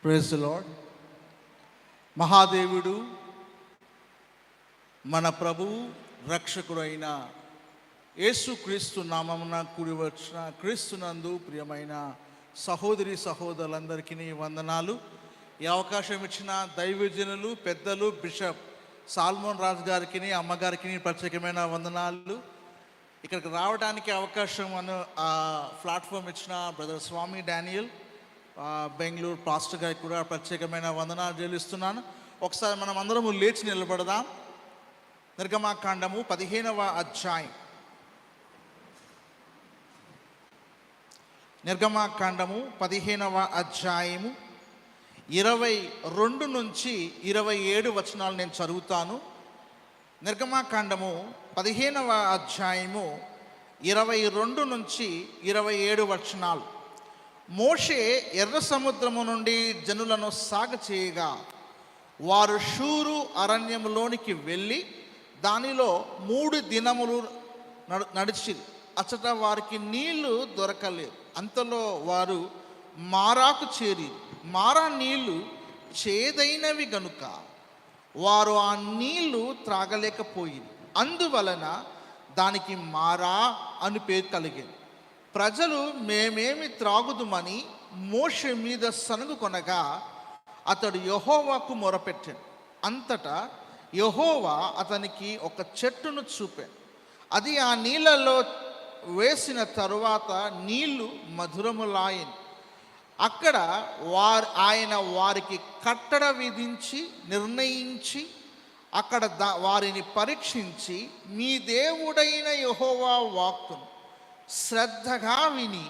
Praise the lord. మహాదేవుడు మన ప్రభువు రక్షకుడైన యేసుక్రీస్తు నామమున కూడి వచ్చిన క్రీస్తునందు ప్రియమైన సహోదరి సహోదరులందరికీ వందనాలు. ఈ అవకాశం ఇచ్చిన దైవజనులు పెద్దలు బిషప్ సాల్మోన్ రాజు గారికి అమ్మగారికి ప్రత్యేకమైన వందనాలు. ఇక్కడికి రావడానికి అవకాశం ప్లాట్ఫామ్ ఇచ్చిన బ్రదర్ స్వామి డానియల్ బెంగళూరు పాస్టర్ గారికి కూడా ప్రత్యేకమైన వందనాలు చెల్లిస్తున్నాను. ఒకసారి మనం అందరము లేచి నిలబడదాం. నిర్గమాకాండము 15వ అధ్యాయం. నిర్గమాకాండము 15వ అధ్యాయము 22 నుంచి 27 వచనాలు నేను చదువుతాను. నిర్గమాకాండము 15వ అధ్యాయము 22 నుంచి 27 వచనాలు. మోషే ఎర్ర సముద్రము నుండి జనులను సాగచేయగా వారు షూరు అరణ్యములోనికి వెళ్ళి దానిలో 3 దినములు నడిచి అచ్చట వారికి నీళ్లు దొరకలేదు. అంతలో వారు మారాకు చేరి మారా నీళ్లు చేదైనవి గనుక వారు ఆ నీళ్లు త్రాగలేకపోయింది. అందువలన దానికి మారా అని పేరు కలిగింది. ప్రజలు మేమేమి త్రాగుదుమని మోషే మీద సనుగు కొనగా అతడు యెహోవాకు మొరపెట్టాడు. అంతటా యెహోవా అతనికి ఒక చెట్టును చూపాడు. అది ఆ నీళ్ళలో వేసిన తరువాత నీళ్లు మధురములాయను. అక్కడ ఆయన వారికి కట్టడ విధించి నిర్ణయించి అక్కడ వారిని పరీక్షించి మీ దేవుడైన యెహోవా వాక్కును శ్రద్ధగా విని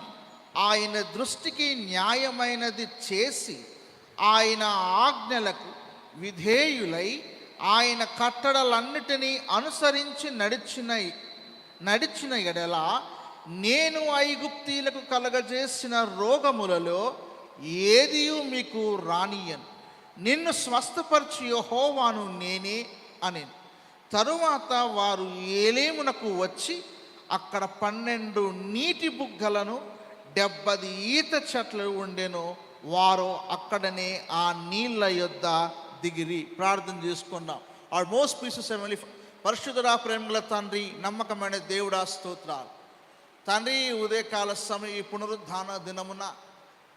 ఆయన దృష్టికి న్యాయమైనది చేసి ఆయన ఆజ్ఞలకు విధేయులై ఆయన కట్టడలన్నిటినీ అనుసరించి నడిచిన ఎడల నేను ఐగుప్తీలకు కలగజేసిన రోగములలో ఏదియూ మీకు రానియను. నిన్ను స్వస్థపరిచి యెహోవాను నేనే అని. తరువాత వారు ఏలేమునకు వచ్చి అక్కడ 12 నీటి బుగ్గలను 70 ఈత చెట్లు ఉండెను. వారు అక్కడనే ఆ నీళ్ళ యొద్ద దిగిరి. ప్రార్థన చేసుకున్నాం. ఆర్ మోస్ట్ ప్రీషియస్ హెవెన్లీ పరిశుద్ధుడా, ప్రేమగల తండ్రి, నమ్మకమైన దేవుడా, స్తోత్రాలు తండ్రి. ఉదయకాల సమయం ఈ పునరుద్ధాన దినమున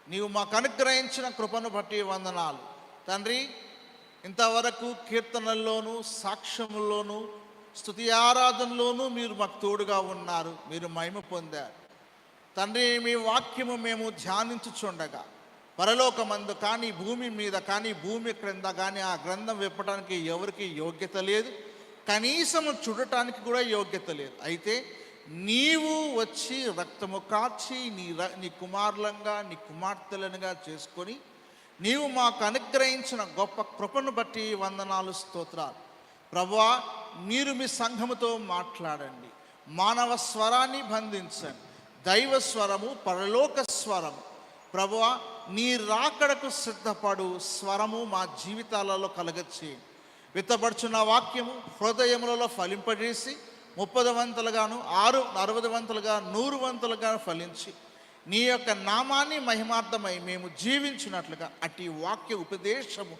నీవు మాకు అనుగ్రహించిన కృపను బట్టి వందనాలు తండ్రి. ఇంతవరకు కీర్తనల్లోనూ సాక్ష్యముల్లోనూ స్తుతి ఆరాధనలోనూ మీరు మాకు తోడుగా ఉన్నారు. మీరు మహిమ పొందారు తండ్రి. మీ వాక్యము మేము ధ్యానించుచుండగా పరలోకమందు కానీ భూమి మీద కానీ భూమి క్రింద కానీ ఆ గ్రంథం విప్పడానికి ఎవరికి యోగ్యత లేదు, కనీసము చూడటానికి కూడా యోగ్యత లేదు. అయితే నీవు వచ్చి రక్తము కార్చి నీ కుమారులంగా నీ కుమార్తెలనుగా చేసుకొని నీవు మాకు అనుగ్రహించిన గొప్ప కృపను బట్టి వందనాలు, స్తోత్రాలు. ప్రభువా, మీరు మీ సంఘముతో మాట్లాడండి. మానవ స్వరాన్ని బంధించండి. దైవ స్వరము, పరలోక స్వరము ప్రభువా, నీ రాకడకు సిద్ధపడు స్వరము మా జీవితాలలో కలగచ్చేయండి. విత్తపడుచున్న వాక్యము హృదయములలో ఫలింపజేసి 30 వంతులుగాను 60 వంతులుగా 100 వంతులుగా ఫలించి నీ యొక్క నామాన్ని మహిమార్థమై మేము జీవించినట్లుగా అట్టి వాక్య ఉపదేశము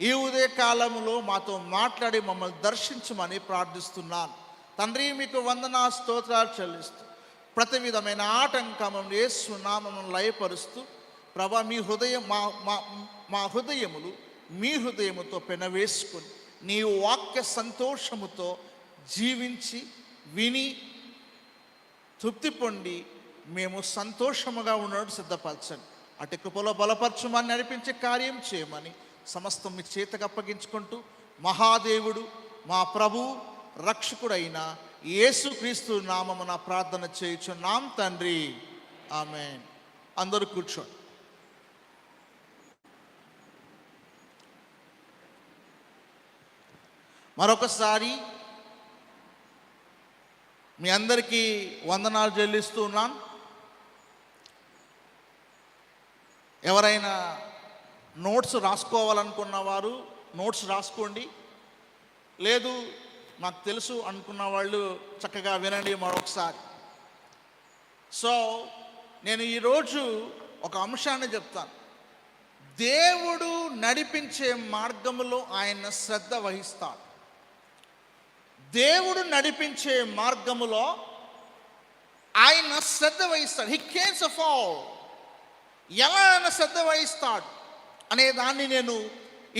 ఈ ఉదయకాలంలో మాతో మాట్లాడి మమ్మల్ని దర్శించమని ప్రార్థిస్తున్నాను తండ్రి. మీకు వందనా స్తోత్రాలు చెల్లిస్తూ ప్రతి విధమైన ఆటంకమును యేసు నామమును లయపరుస్తూ ప్రభా, మీ హృదయం మా హృదయములు మీ హృదయముతో పెనవేసుకొని నీ వాక్య సంతోషముతో జీవించి విని తృప్తి పొంది మేము సంతోషముగా ఉన్నట్టు సిద్ధపరచండి. అటు కృపలో బలపరచమని నడిపించే కార్యం చేయమని సమస్తం మీ చేతకు అప్పగించుకుంటూ మహాదేవుడు మా ప్రభు రక్షకుడైన యేసుక్రీస్తు నామమున ప్రార్థన చేయుచున్నాం తండ్రి, ఆమేన్. అందరూ కూర్చోండి. మరొకసారి మీ అందరికీ వందనాలు చెల్లిస్తూ ఉన్నాను. ఎవరైనా నోట్స్ రాసుకోవాలనుకున్న వారు నోట్స్ రాసుకోండి. లేదు నాకు తెలుసు అనుకున్న వాళ్ళు చక్కగా వినండి మరొకసారి. సో నేను ఈరోజు ఒక అంశాన్ని చెప్తాను. దేవుడు నడిపించే మార్గములో ఆయన శ్రద్ధ వహిస్తాడు. దేవుడు నడిపించే మార్గములో ఆయన శ్రద్ధ వహిస్తాడు. He cares of all. ఎలా ఆయన శ్రద్ధ వహిస్తాడు అనే దాన్ని నేను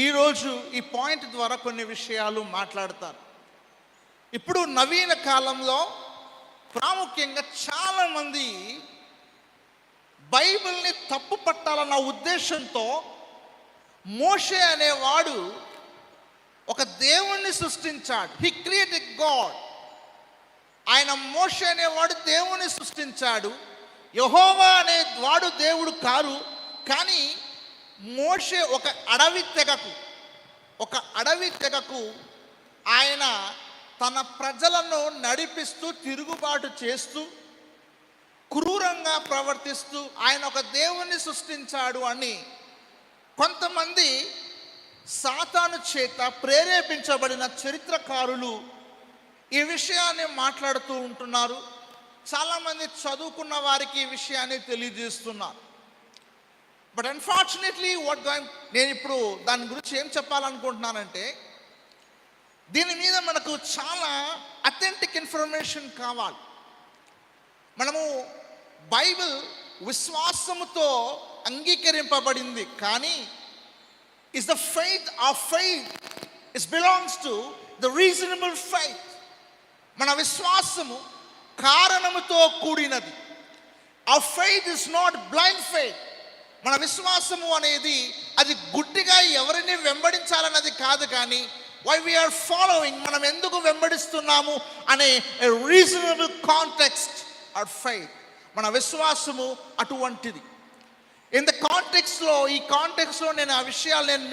ఈరోజు ఈ పాయింట్ ద్వారా కొన్ని విషయాలు మాట్లాడతాను. ఇప్పుడు నవీన కాలంలో ప్రాముఖ్యంగా చాలామంది బైబిల్ని తప్పు పట్టాలన్న ఉద్దేశంతో మోషే అనేవాడు ఒక దేవుణ్ణి సృష్టించాడు. He created God. ఆయన మోషే అనేవాడు దేవుని సృష్టించాడు. యెహోవా అనే వాడు దేవుడు కాదు. కానీ మోషే ఒక అడవి తెగకు ఆయన తన ప్రజలను నడిపిస్తూ తిరుగుబాటు చేస్తూ క్రూరంగా ప్రవర్తిస్తూ ఆయన ఒక దేవుణ్ణి సృష్టించాడు అని కొంతమంది సాతాను చేత ప్రేరేపించబడిన చరిత్రకారులు ఈ విషయాన్ని మాట్లాడుతూ ఉంటున్నారు. చాలామంది చదువుకున్న వారికి ఈ విషయాన్ని తెలియజేస్తున్నారు. బట్ అన్ఫార్చునేట్లీ నేను ఇప్పుడు దాని గురించి ఏం చెప్పాలనుకుంటున్నానంటే, దీని మీద మనకు చాలా అథెంటిక్ ఇన్ఫర్మేషన్ కావాలి. మనము బైబిల్ విశ్వాసముతో అంగీకరింపబడింది, కానీ is the faith of faith it belongs to the reasonable faith. మన విశ్వాసము కారణముతో కూడినది. Our faith is not blind faith. మన విశ్వాసము అనేది అది గుడ్డిగా ఎవరిని వెంబడించాలన్నది కాదు, కానీ why we are following, మనం ఎందుకు వెంబడిస్తున్నాము అనే a reasonable context our faith. మన విశ్వాసము అటువంటిది. ఇన్ ద కాంటెక్స్ట్లో, ఈ కాంటెక్స్ట్లో నేను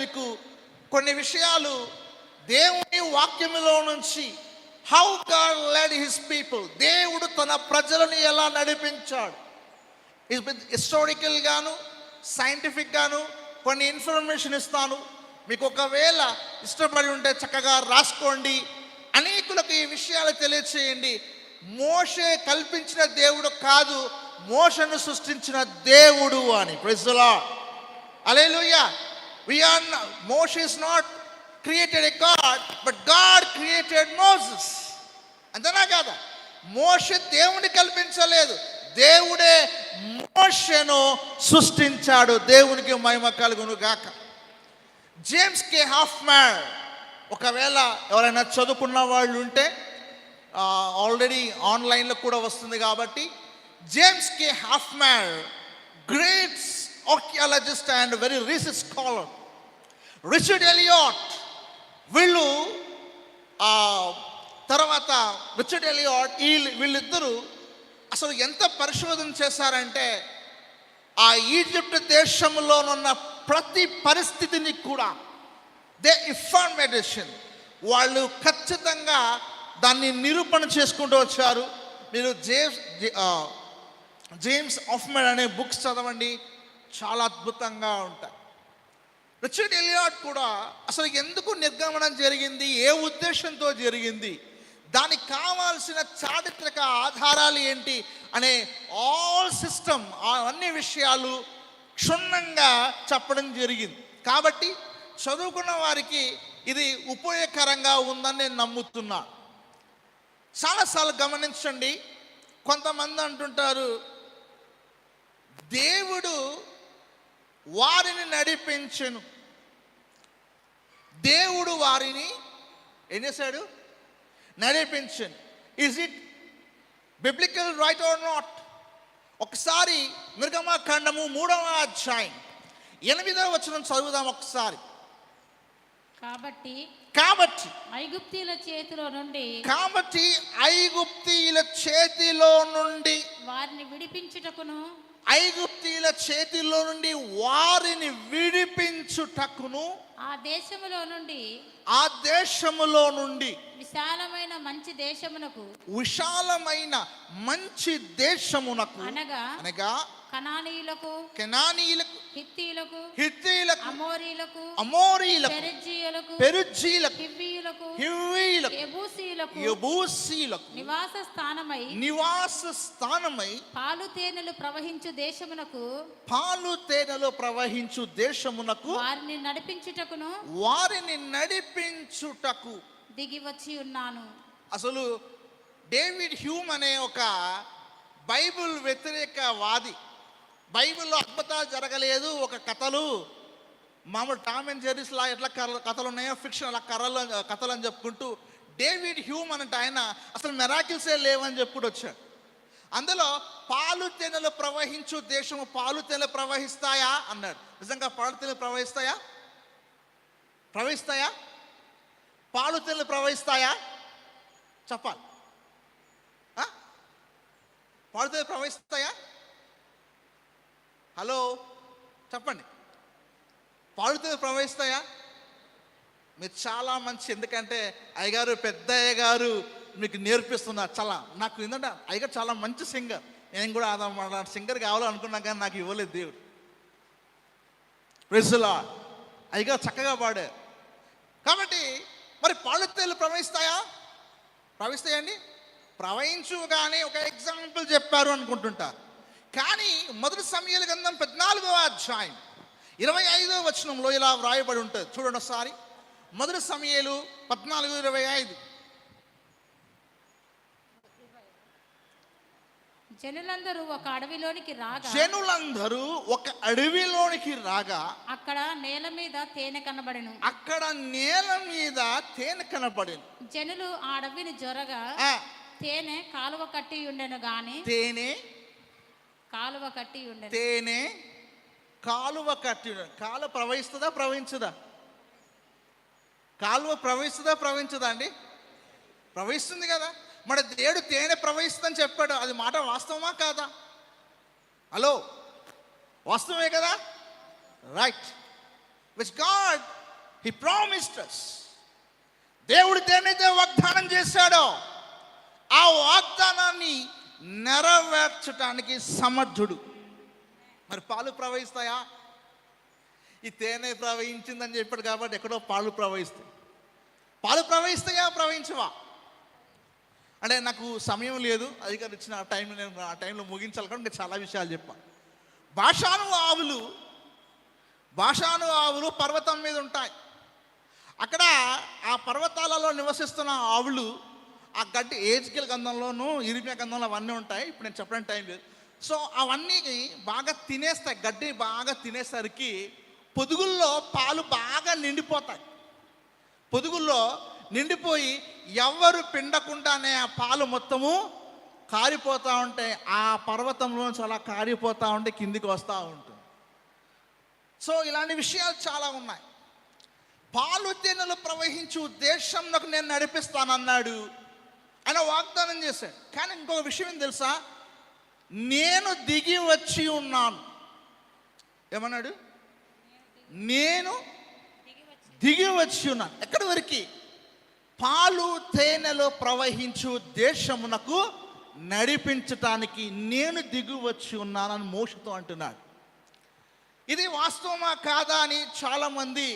మీకు కొన్ని విషయాలు దేవుని వాక్యములో నుంచి how God led his people, దేవుడు తన ప్రజలను ఎలా నడిపించాడు, హిస్టారికల్ గాను సైంటిఫిక్ గాను కొన్ని ఇన్ఫర్మేషన్ ఇస్తాను. మీకు ఒకవేళ ఇష్టపడి ఉంటే చక్కగా రాసుకోండి. అనేకులకు ఈ విషయాలు తెలియచేయండి. మోషే కల్పించిన దేవుడు కాదు, మోషను సృష్టించిన దేవుడు అని. Praise the Lord. Hallelujah. Moshe is not created a God, but God created Moses. అంతేనా కదా? మోషే దేవుని కల్పించలేదు, దేవుడే మోషేను సృష్టించాడు. దేవునికి మహిమ కలుగును గాక. జేమ్స్ కే హాఫ్మ్యాన్, ఒకవేళ ఎవరైనా చదువుకున్న వాళ్ళు ఉంటే ఆల్రెడీ ఆన్లైన్లో కూడా వస్తుంది కాబట్టి, James K Huffman, great archaeologist and very research scholar, Richard Elliot, వీళ్ళు తర్వాత రిచర్డ్ ఎలియాట్, వీళ్ళిద్దరూ అసలు ఎంత పరిశోధన చేశారంటే, ఆ ఈజిప్ట్ దేశంలోనున్న ప్రతి పరిస్థితిని కూడా దే ఇన్ఫర్మేషన్ వాళ్ళు ఖచ్చితంగా దాన్ని నిరూపణ చేసుకుంటూ వచ్చారు. మీరు జేమ్స్ హాఫ్మ్యాన్ అనే బుక్స్ చదవండి, చాలా అద్భుతంగా ఉంటాయి. రిచర్డ్ ఎలియాట్ కూడా అసలు ఎందుకు నిర్గమనం జరిగింది, ఏ ఉద్దేశంతో జరిగింది, దానికి కావాల్సిన చారిత్రక ఆధారాలు ఏంటి అనే ఆల్ సిస్టమ్, అన్ని విషయాలు క్షుణ్ణంగా చెప్పడం జరిగింది. కాబట్టి చదువుకున్న వారికి ఇది ఉపయోగకరంగా ఉందని నేను నమ్ముతున్నాను. చాలాసార్లు గమనించండి, కొంతమంది అంటుంటారు దేవుడు వారిని నడిపించెను, దేవుడు వారిని ఏం చేశాడు, నడిపించెను. Is it biblical right or not? ఒకసారి నిర్గమకాండము 3వ అధ్యాయం 8వ వచనం చదువుదాం ఒకసారి. కాబట్టి ఐగుప్తీయుల చేతిలో నుండి వారిని విడిపించుటకును, ఐగుప్తీయుల చేతిలో నుండి వారిని విడిపించుటకును, ఆ దేశములో నుండి విశాలమైన మంచి దేశమునకు అనగా కనానీయులకు, కెనానీయులకు, హిత్తీయులకు, హిత్తీయులకు, అమోరీయులకు, అమోరీయులకు, పెరిజ్జీయులకు, పెరుజ్జీయులకు, హివ్వీయులకు, హివ్వీయులకు, యెబూసీయులకు యెబూసీయులకు నివాస స్థానమై నివాస స్థానమై పాలు తేనెలు ప్రవహించు దేశమునకు పాలు తేనెలు ప్రవహించు దేశమునకు వారిని నడిపించుటకును వారిని నడిపించుటకు. దిగి వచ్చి ఉన్నాను. అసలు డేవిడ్ హ్యూమ్ అనే ఒక బైబిల్ వ్యతిరేక వాది, బైబిల్లో అద్భుతాలు జరగలేదు, ఒక కథలు మామూలు టామ్ అండ్ జెర్రీస్ లా ఎట్లా కథలు ఉన్నాయో ఫిక్షన్ అలా కథలు అని చెప్పుకుంటూ డేవిడ్ హ్యూమ్ అంటే ఆయన అసలు మెరాకిల్సే లేవని చెప్పుడు వచ్చాడు. అందులో పాలు తేనెలు ప్రవహించు దేశము, పాలు తేనెలు ప్రవహిస్తాయా అన్నాడు. నిజంగా పాలు తేనెలు ప్రవహిస్తాయా? ప్రవహిస్తాయా? పాలు తేనెలు ప్రవహిస్తాయా? చెప్పాలి. పాలు తేనెలు ప్రవహిస్తాయా? హలో చెప్పండి. పాలు తేనెలు ప్రవహిస్తాయా? మీరు చాలా మంచి, ఎందుకంటే అయ్యగారు, పెద్ద అయ్యగారు మీకు నేర్పిస్తున్నారు. చాలా నాకు ఏంటంటే అయ్యగారు చాలా మంచి సింగర్. నేను కూడా సింగర్ కావాలనుకున్నా కానీ నాకు ఇవ్వలేదు దేవుడు. Praise the Lord. అయ్యగారు చక్కగా పాడారు. కాబట్టి మరి పాలు తేనెలు ప్రవహిస్తాయా? ప్రవహిస్తాయండి. ప్రవహించు కానీ ఒక ఎగ్జాంపుల్ చెప్పారు అనుకుంటుంటారు. కానీ మొదటి సమూయేలు గ్రంథం 14వ అధ్యాయం 25వ వచనంలో ఇలా వ్రాయబడి ఉంటుంది. చూడండి ఒకసారి. మొదటి సమూయేలు 14:25. జనులందరూ ఒక అడవిలోనికి రాగా అక్కడ నేల మీద తేనె కనబడెను. జనులు ఆ అడవిని జొరగా తేనె కాలువ కట్టి ఉండెను గాని కాలువ ప్రవహిస్తుందా ప్రవహించదా? కాలువ ప్రవహిస్తుందా అండి? ప్రవహిస్తుంది కదా. మరి దేవుడు తేనె ప్రవహిస్తుందని చెప్పాడు. అది మాట వాస్తవమా కాదా? హలో, వాస్తవమే కదా? Right. Which God he promised us. దేవుడు దేనైతే వాగ్దానం చేశాడో ఆ వాగ్దానాన్ని నెరవేర్చడానికి సమర్థుడు. మరి పాలు ప్రవహిస్తాయా? ఈ తేనె ప్రవహించిందని చెప్పాడు కాబట్టి ఎక్కడో పాలు ప్రవహిస్తాయి. పాలు ప్రవహిస్తాయా ప్రవహించవా అంటే నాకు సమయం లేదు, అధికారులు ఇచ్చిన టైంలో నేను ఆ టైంలో ముగించాలి కాబట్టి ఇంకా చాలా విషయాలు చెప్పాను. భాషాను ఆవులు పర్వతం మీద ఉంటాయి. అక్కడ ఆ పర్వతాలలో నివసిస్తున్న ఆవులు ఆ గడ్డి ఏజ్కేల్ గ్రంథంలోనూ ఇర్మియా గ్రంథంలో అవన్నీ ఉంటాయి. ఇప్పుడు నేను చెప్పడానికి టైం లేదు. సో అవన్నీ బాగా తినేస్తాయి. గడ్డి బాగా తినేసరికి పొదుగుల్లో పాలు బాగా నిండిపోతాయి. పొదుగుల్లో నిండిపోయి ఎవరు పిండకుండానే ఆ పాలు మొత్తము కారిపోతూ ఉంటాయి. ఆ పర్వతంలో చాలా కారిపోతూ ఉంటే కిందికి వస్తూ ఉంటుంది. సో ఇలాంటి విషయాలు చాలా ఉన్నాయి. పాలు తేనెలు ప్రవహించు దేశంలోకి నేను నడిపిస్తానన్నాడు. ఆయన వాగ్దానం చేశాడు. కానీ ఇంకొక విషయం ఏం తెలుసా? నేను దిగి వచ్చి ఉన్నాను. ఏమన్నాడు? నేను దిగి వచ్చి ఉన్నాను. ఎక్కడి వరకు? పాలు తేనెలు ప్రవహించు దేశమునకు నడిపించటానికి నేను దిగి వచ్చి ఉన్నానని మోషతో అంటున్నాడు. ఇది వాస్తవమా కాదా అని చాలామంది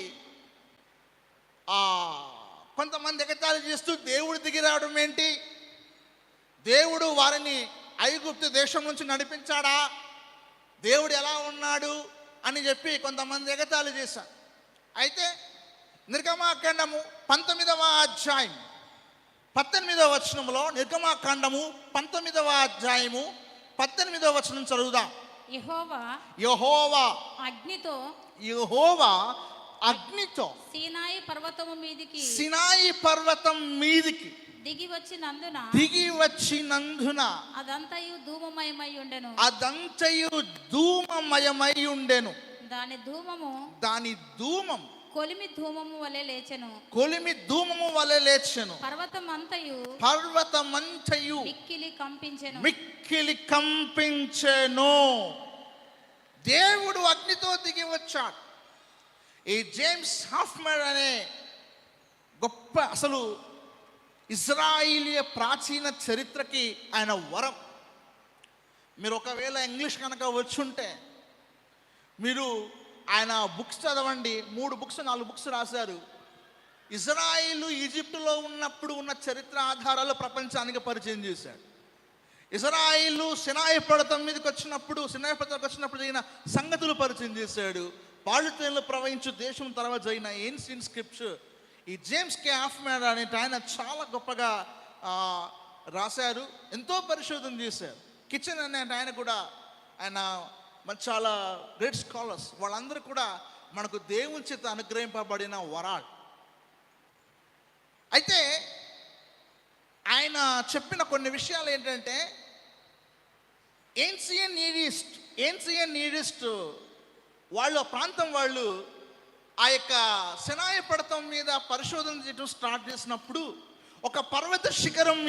కొంతమంది ఎగతాళి చేస్తూ దేవుడు దిగి రావడం ఏంటి, దేవుడు వారిని ఐగుప్తు దేశం నుంచి నడిపించాడా, దేవుడు ఎలా ఉన్నాడు అని చెప్పి కొంతమంది ఎగతాళి చేశారు. అయితే నిర్గమాకాండము 19వ అధ్యాయం 18వ వచనంలో, నిర్గమాకాండము 19వ అధ్యాయము 18వ వచనం చదువుదాం. యెహోవా అగ్నితో సీనాయి పర్వతం మీదికి దిగి వచ్చినందున అదంతయు ధూమమయమై ఉండెను. దాని ధూమం కొలిమి ధూమము వలె లేచెను. పర్వతమంతయు మిక్కిలి కంపించెను. దేవుడు అగ్నితో దిగి వచ్చాడు. ఈ జేమ్స్ హాఫ్మన్ అనే గొప్ప, అసలు ఇజ్రాయిలియ ప్రాచీన చరిత్రకి ఆయన వరం. మీరు ఒకవేళ ఇంగ్లీష్ కనుక వచ్చుంటే మీరు ఆయన బుక్స్ చదవండి. 3 బుక్స్ 4 బుక్స్ రాశారు. ఇజ్రాయిలు ఈజిప్టులో ఉన్నప్పుడు ఉన్న చరిత్ర ఆధారాలు ప్రపంచానికి పరిచయం చేశాడు. ఇజ్రాయిలు సినాయి పర్వతం మీదకి వచ్చినప్పుడు జరిగిన సంగతులు పరిచయం చేశాడు. పాలితేన్లు ప్రవహించు దేశం తర్వాత జరిగిన ఏన్షియన్ స్క్రిప్ట్స్ ఈ జేమ్స్ కే హాఫ్మన్ అనే ఆయన చాలా గొప్పగా రాశారు. ఎంతో పరిశోధన చేశారు. కిచెన్ అనే ఆయన కూడా ఆయన చాలా గ్రేట్ స్కాలర్స్. వాళ్ళందరూ కూడా మనకు దేవుని చేత అనుగ్రహింపబడిన వరాలు. అయితే ఆయన చెప్పిన కొన్ని విషయాలు ఏంటంటే ఏన్షియన్ నీడిస్ట్ వాళ్ళు ప్రాంతం వాళ్ళు ఆ యొక్క సినాయి పర్వతం మీద పరిశోధన చేయడం స్టార్ట్ చేసినప్పుడు ఒక పర్వత శిఖరం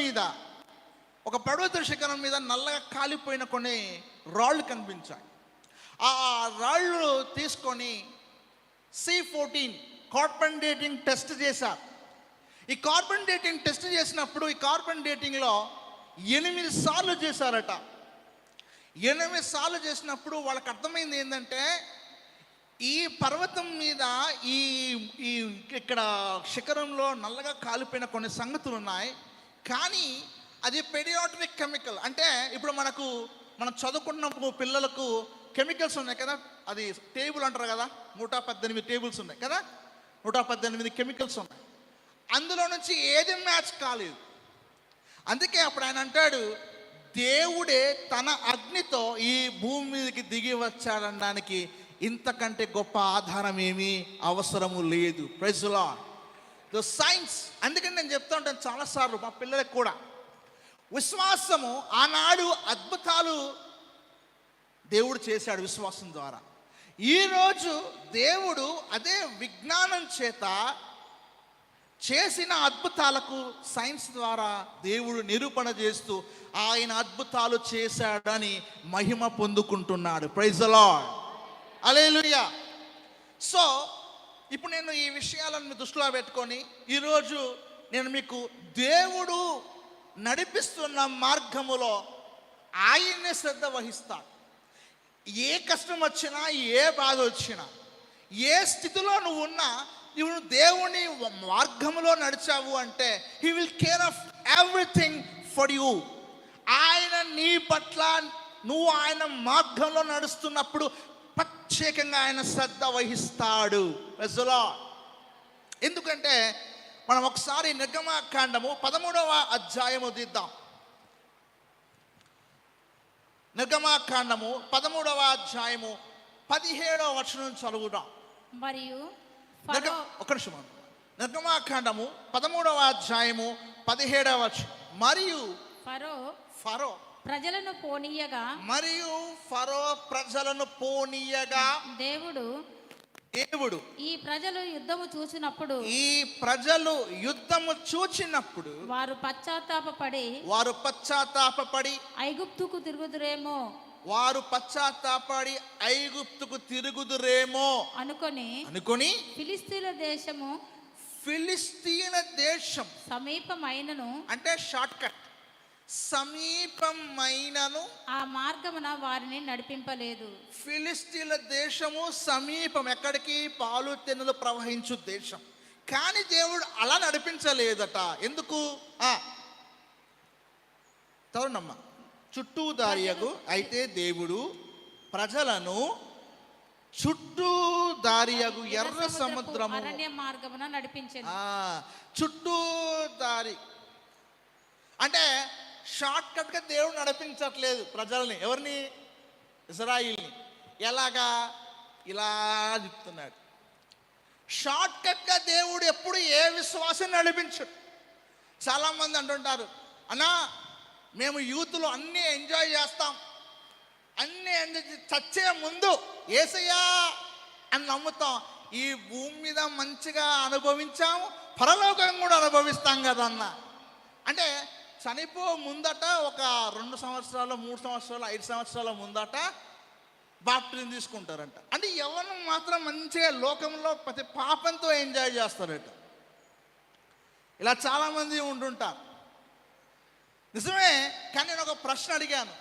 మీద నల్లగా కాలిపోయిన కొన్ని రాళ్ళు కనిపించాయి. ఆ రాళ్ళు తీసుకొని C14 కార్బన్ డేటింగ్ టెస్ట్ చేశారు. ఈ కార్బన్ డేటింగ్ టెస్ట్ చేసినప్పుడు ఈ కార్బన్ డేటింగ్లో 8 సార్లు చేశారట. 8 సార్లు చేసినప్పుడు వాళ్ళకి అర్థమైంది ఏంటంటే ఈ పర్వతం మీద ఈ ఇక్కడ శిఖరంలో నల్లగా కాలిపోయిన కొన్ని సంగతులు ఉన్నాయి. కానీ అది పెరియాడిక్ కెమికల్. అంటే ఇప్పుడు మనం చదువుకున్నప్పుడు పిల్లలకు కెమికల్స్ ఉన్నాయి కదా, అది టేబుల్ అంటారు కదా, 118 టేబుల్స్ ఉన్నాయి కదా, 118 కెమికల్స్ ఉన్నాయి. అందులో నుంచి ఏది మ్యాచ్ కాలేదు. అందుకే అప్పుడు ఆయన అంటాడు, దేవుడే తన అగ్నితో ఈ భూమి మీదకి దిగి వచ్చాడనడానికి ఇంతకంటే గొప్ప ఆధారం ఏమీ అవసరము లేదు. Praise the Lord. The science. అందుకని నేను చెప్తా ఉంటాను చాలాసార్లు మా పిల్లలకు కూడా, విశ్వాసము ఆనాడు అద్భుతాలు దేవుడు చేశాడు విశ్వాసం ద్వారా. ఈరోజు దేవుడు అదే విజ్ఞానం చేత చేసిన అద్భుతాలకు సైన్స్ ద్వారా దేవుడు నిరూపణ చేస్తూ ఆయన అద్భుతాలు చేశాడని మహిమ పొందుకుంటున్నాడు. Praise the Lord. హల్లెలూయా. సో ఇప్పుడు నేను ఈ విషయాలను మీ దృష్టిలో పెట్టుకొని ఈరోజు నేను మీకు దేవుడు నడిపిస్తున్న మార్గములో ఆయన్నే శ్రద్ధ వహిస్తాడు. ఏ కష్టం వచ్చినా, ఏ బాధ వచ్చినా, ఏ స్థితిలో నువ్వు ఉన్నా, నువ్వు దేవుని మార్గంలో నడిచావు అంటే he will care of everything for you. ఆయన నీ పట్ల నువ్వు ఆయన మార్గంలో నడుస్తున్నప్పుడు ప్రత్యేకంగా ఆయన శ్రద్ధ వహిస్తాడు. Praise the Lord. ఎందుకంటే మనం ఒకసారి నిర్గమకాండము 13వ అధ్యాయము తీద్దాం. నిర్గమకాండము 13వ అధ్యాయము 17వ వచనం చదువుదాం. మరియు ఒక నిమిషం. నిర్గమకాండము 13వ అధ్యాయము 17వ వచనం. మరియు ఫరో ప్రజలను పోనీయగా దేవుడు ఈ ప్రజలు యుద్ధము చూచినప్పుడు వారు పశ్చాత్తాపపడి ఐగుప్తుకు తిరుగుదురేమో అనుకొని ఫిలిస్తీన దేశం సమీపమైనను, అంటే షార్ట్ కట్, సమీపమైనను ఆ మార్గమున వారిని నడిపింపలేదు. ఫిలిస్తీన్ల దేశము సమీపం, ఎక్కడికి? పాలు తెన్నులు ప్రవహించు దేశం. కానీ దేవుడు అలా నడిపించలేదట. ఎందుకు? తరుణమ్మ చుట్టూ దారియగు. అయితే దేవుడు ప్రజలను చుట్టూ దారియగు ఎర్ర సముద్రము అరణ్య మార్గమున నడిపించాడు. చుట్టూ దారి అంటే షార్ట్ కట్గా దేవుడు నడిపించట్లేదు ప్రజల్ని. ఎవరిని? ఇజ్రాయిల్ని. ఎలాగా? ఇలా చెప్తున్నాడు. షార్ట్ కట్గా దేవుడు ఎప్పుడు ఏ విశ్వాసం నడిపించడు. చాలామంది అంటుంటారు, అన్నా మేము యూత్లో అన్నీ ఎంజాయ్ చేస్తాం, అన్నీ ఎంజాయ్, చచ్చే ముందు యేసయ్యా అని నమ్ముతాం, ఈ భూమి మీద మంచిగా అనుభవించాము, పరలోకం కూడా అనుభవిస్తాం కదన్న. అంటే చనిపో ముందట ఒక 2 సంవత్సరాలు, 3 సంవత్సరాలు, 5 సంవత్సరాల ముందట బాప్టిజం తీసుకుంటారంట. అంటే ఎవరు మాత్రం మంచిగా లోకంలో ప్రతి పాపంతో ఎంజాయ్ చేస్తారట. ఇలా చాలామంది ఉంటుంటారు. నిజమే. కానీ నేను ఒక ప్రశ్న అడిగాను,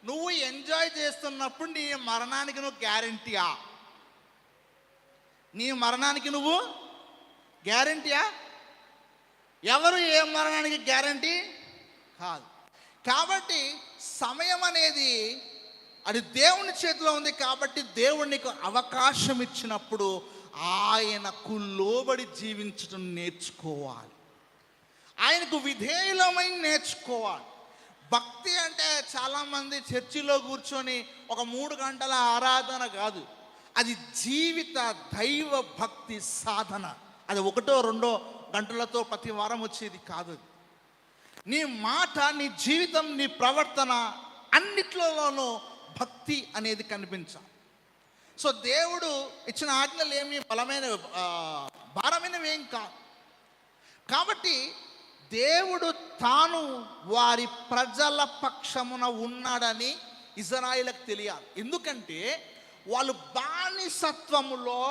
నువ్వు ఎంజాయ్ చేస్తున్నప్పుడు నీ మరణానికి నువ్వు గ్యారంటీయా? నీ మరణానికి నువ్వు గ్యారంటీయా? ఎవరు ఏ మరణానికి గ్యారంటీ కాదు. కాబట్టి సమయం అనేది అది దేవుని చేతిలో ఉంది. కాబట్టి దేవుడు నీకు అవకాశం ఇచ్చినప్పుడు ఆయనకు లోబడి జీవించడం నేర్చుకోవాలి. ఆయనకు విధేయులమై నేర్చుకోవాలి. భక్తి అంటే చాలామంది చర్చిలో కూర్చొని ఒక 3 గంటల ఆరాధన కాదు. అది జీవిత దైవ భక్తి సాధన. అది 1-2 గంటలతో ప్రతి వారం వచ్చేది కాదు. నీ మాట, నీ జీవితం, నీ ప్రవర్తన అన్నిట్లలోనూ భక్తి అనేది కనిపించాలి. సో దేవుడు ఇచ్చిన ఆజ్ఞలు ఏమి భారమైనవి ఏం కాదు. కాబట్టి దేవుడు తాను వారి ప్రజల పక్షమున ఉన్నాడని ఇజ్రాయేలుకు తెలియాలి. ఎందుకంటే వాళ్ళు బానిసత్వములో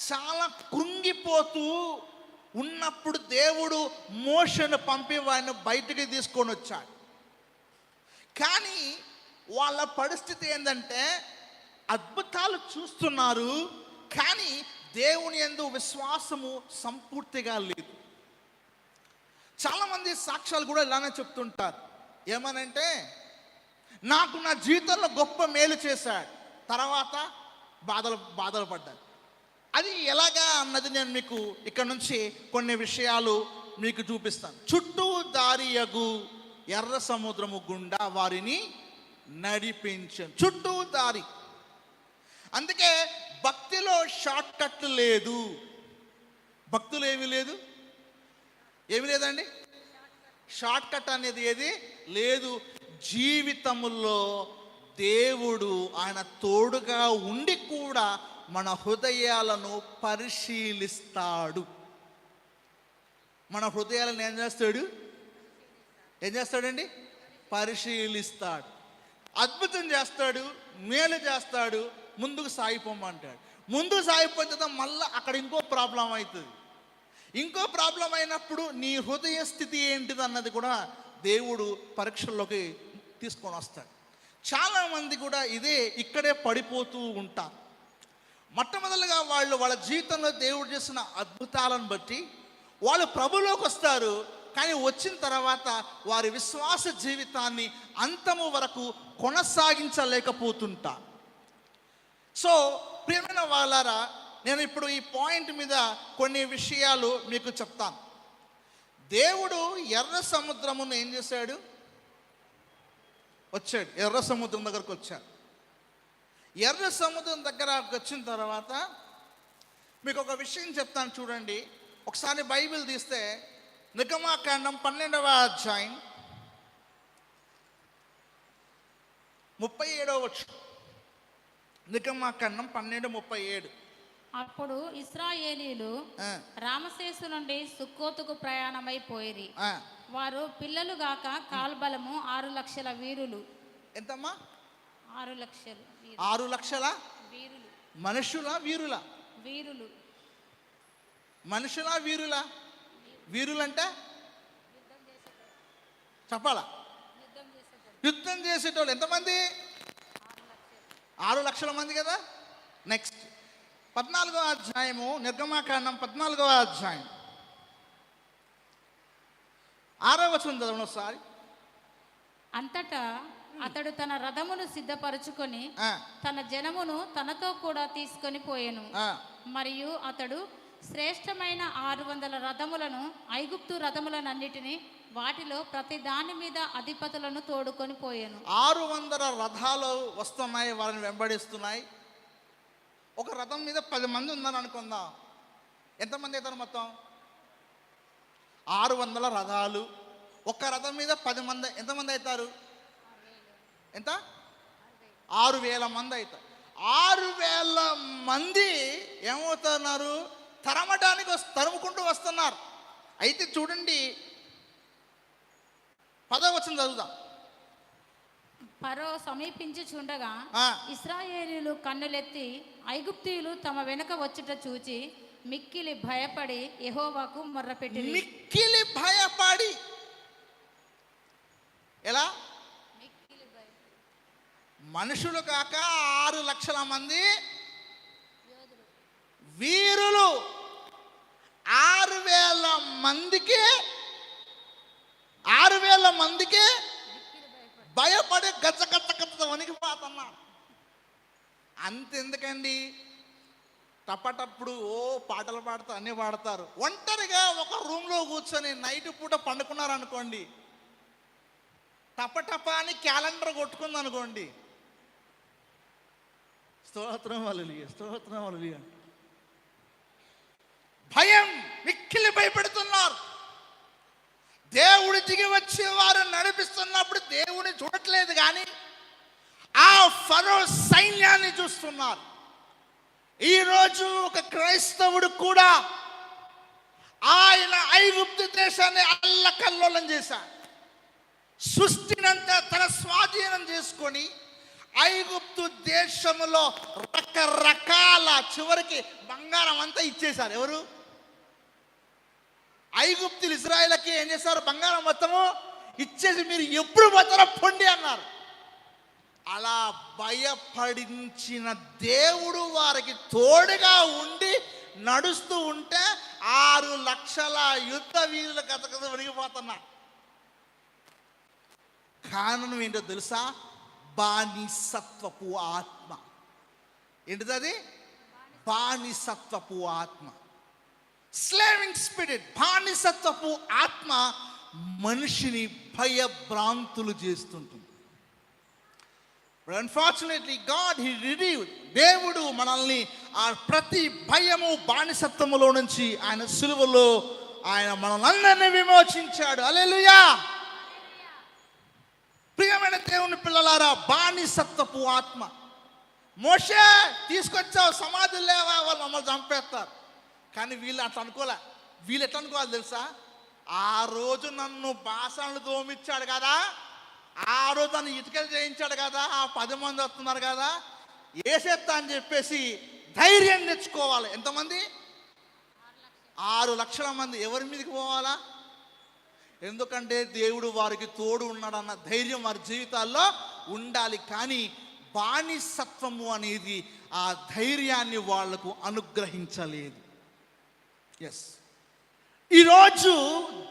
చాలా కృంగిపోతూ ఉన్నప్పుడు దేవుడు మోషను పంపి వారిని బయటికి తీసుకొని వచ్చాడు. కానీ వాళ్ళ పరిస్థితి ఏంటంటే అద్భుతాలు చూస్తున్నారు, కానీ దేవుని యందు విశ్వాసము సంపూర్తిగా లేదు. చాలామంది సాక్ష్యాలు కూడా ఇలానే చెప్తుంటారు. ఏమనంటే, నాకు నా జీవితంలో గొప్ప మేలు చేశాడు, తర్వాత బాధలు పడ్డాను. అది ఎలాగా అన్నది నేను మీకు ఇక్కడ నుంచి కొన్ని విషయాలు మీకు చూపిస్తాను. చుట్టూ దారియగు ఎర్ర సముద్రము గుండా వారిని నడిపించాను. చుట్టూ దారి. అందుకే భక్తిలో షార్ట్ కట్ లేదు. భక్తులు ఏమీ లేదండి. షార్ట్ కట్ అనేది ఏది లేదు. జీవితములో దేవుడు ఆయన తోడుగా ఉండి కూడా మన హృదయాలను పరిశీలిస్తాడు. మన హృదయాలను ఏం చేస్తాడండి? పరిశీలిస్తాడు. అద్భుతం చేస్తాడు, మేలు చేస్తాడు, ముందుకు సాగిపోమంటాడు. ముందుకు సాగిపోతే మళ్ళీ అక్కడ ఇంకో ప్రాబ్లం అవుతుంది. ఇంకో ప్రాబ్లం అయినప్పుడు నీ హృదయ స్థితి ఏంటిది అన్నది కూడా దేవుడు పరీక్షల్లోకి తీసుకొని వస్తాడు. చాలామంది కూడా ఇక్కడే పడిపోతూ ఉంటారు. మొట్టమొదలుగా వాళ్ళ జీవితంలో దేవుడు చేసిన అద్భుతాలను బట్టి వాళ్ళు ప్రభులోకి వస్తారు. కానీ వచ్చిన తర్వాత వారి విశ్వాస జీవితాన్ని అంతము వరకు కొనసాగించలేకపోతుంటారు. సో ప్రియమైన వాళ్ళారా, నేను ఇప్పుడు ఈ పాయింట్ మీద కొన్ని విషయాలు మీకు చెప్తాను. దేవుడు ఎర్ర సముద్రమును ఏం చేశాడు? వచ్చాడు, ఎర్ర సముద్రం దగ్గరకు వచ్చాడు. ఎర్ర సముద్రం దగ్గర వచ్చిన తర్వాత మీకు ఒక విషయం చెప్తాను, చూడండి. ఒకసారి బైబిల్ తీస్తే నిర్గమాకాండం 12వ అధ్యాయం 37వ వచనం. నిర్గమాకాండం 12:37. అప్పుడు ఇశ్రాయేలీలు రామశేసు నుండి సుక్కోతుకు ప్రయాణమైపోయిరి. వారు పిల్లలు గాక కాల్బలము 6 లక్షల వీరులు. ఎంతమ్మా? 6 లక్షలు. 6 లక్షల వీరులు. మనుషుల వీరుల? వీరులు. మనుషుల వీరుల? వీరులంటే చెప్పాలా? యుద్ధం చేసేటోళ్ళు ఎంతమంది? 6 లక్షల మంది కదా. నెక్స్ట్ 14వ అధ్యాయము, నిర్గమాకాండం 14వ అధ్యాయం 6వ వచనం చదవండి ఒకసారి. అంతటా అతడు తన రథమును సిద్ధపరచుకొని తన జనమును తనతో కూడా తీసుకొని పోయెను. మరియు అతడు శ్రేష్టమైన 600 రథములను, ఐగుప్తు రథములనన్నిటినీ, వాటిలో ప్రతి దాని మీద అధిపతులను తోడుకొని పోయాను. 600 రథాలు వస్తున్నాయి, వారిని వెంబడిస్తున్నాయి. ఒక రథం మీద 10 మంది ఉందని అనుకుందాం. ఎంతమంది అవుతారు మొత్తం? 600 రథాలు. ఒక్క రథం మీద 10 మంది. ఎంతమంది అవుతారు? ఎంత? 6,000 మంది అవుతారు. 6,000 మంది ఏమవుతున్నారు? తరుముకుంటూ వస్తున్నారు. అయితే చూడండి, 10వ వచనం చదువుదాం. ఫరో సమీపించుచుండగా ఇశ్రాయేలీయులు కన్నులెత్తి ఐగుప్తీయులు తమ వెనుక వచ్చుట చూచి మిక్కిలి భయపడి యెహోవాకు మొర్రపెట్టిరి. మిక్కిలి భయపడి. ఎలా? మనుషులు కాక 6 లక్షల మంది వీరులు 6,000 మందికి భయపడి గచ్చ వణికిపోతున్నారు. అంతెందుకండి, తప్పటప్పుడు పాటలు పాడుతూ అన్నీ పాడతారు. ఒంటరిగా ఒక రూమ్లో కూర్చొని నైట్ పూట పండుకున్నారు అనుకోండి, టపటప అని క్యాలెండర్ కొట్టుకుంది అనుకోండి, స్తోత్రం హల్లెలూయా. భయం, మిక్కిలి భయపెడుతున్నారు. దేవుడు దిగి వచ్చి వారు నడిపిస్తున్నప్పుడు దేవుని చూడట్లేదు, కానీ ఆ ఫరో సైన్యాన్ని చూస్తున్నారు. ఈరోజు ఒక క్రైస్తవుడు కూడా ఆయన ఐగుప్తు దేశాన్ని అల్లకల్లోలం చేశాడు. సృష్టినంతా తన స్వాధీనం చేసుకొని ఐగుప్తు దేశంలో రకరకాల, చివరికి బంగారం అంతా ఇచ్చేశారు. ఎవరు? ఐగుప్తులు ఇజ్రాయేలుకి ఏం చేశారు? బంగారం మొత్తము ఇచ్చేసి మీరు ఎప్పుడు పోతారో పొండి అన్నారు. అలా భయపడించిన దేవుడు వారికి తోడుగా ఉండి నడుస్తూ ఉంటే 6 లక్షల యుద్ధ వీరుల గతగత వణిగిపోతున్నా. కారణం ఏంటో తెలుసా? బానిసత్వపు ఆత్మ. ఏంటిది? బానిసత్వపు ఆత్మ, స్లేవింగ్ స్పిరిట్. బానిసత్వపు ఆత్మ మనిషిని భయభ్రాంతులు చేస్తుంటుంది. Unfortunately God he relieved. దేవుడు మనల్ని ఆ ప్రతి భయము, బానిసత్వములో నుంచి ఆయన సిలువలో ఆయన మనల్ని విమోచించాడు. హల్లెలూయా. ప్రియమైన దేవుని పిల్లలారా, బానిసత్వపు ఆత్మ. మోషే తీసుకొచ్చావు, సమాధులు లేవా, వాళ్ళు మమ్మల్ని చంపేస్తారు. కానీ వీళ్ళు అట్లా అనుకోలే. వీళ్ళు ఎట్లా అనుకోవాలి తెలుసా? ఆ రోజు నన్ను బాసనలు తోమిచ్చాడు కదా, ఆ రోజు నన్ను ఇటుకలు చేయించాడు కదా, ఆ 10 మంది వస్తున్నారు కదా, ఏసేస్తా అని చెప్పేసి ధైర్యం తెచ్చుకోవాలి. ఎంతమంది? 6 లక్షల మంది. ఎవరి మీదకి పోవాలా? ఎందుకంటే దేవుడు వారికి తోడు ఉన్నాడన్న ధైర్యం వారి జీవితాల్లో ఉండాలి. కానీ బానిసత్వము అనేది ఆ ధైర్యాన్ని వాళ్లకు అనుగ్రహించలేదు. ఎస్, ఈరోజు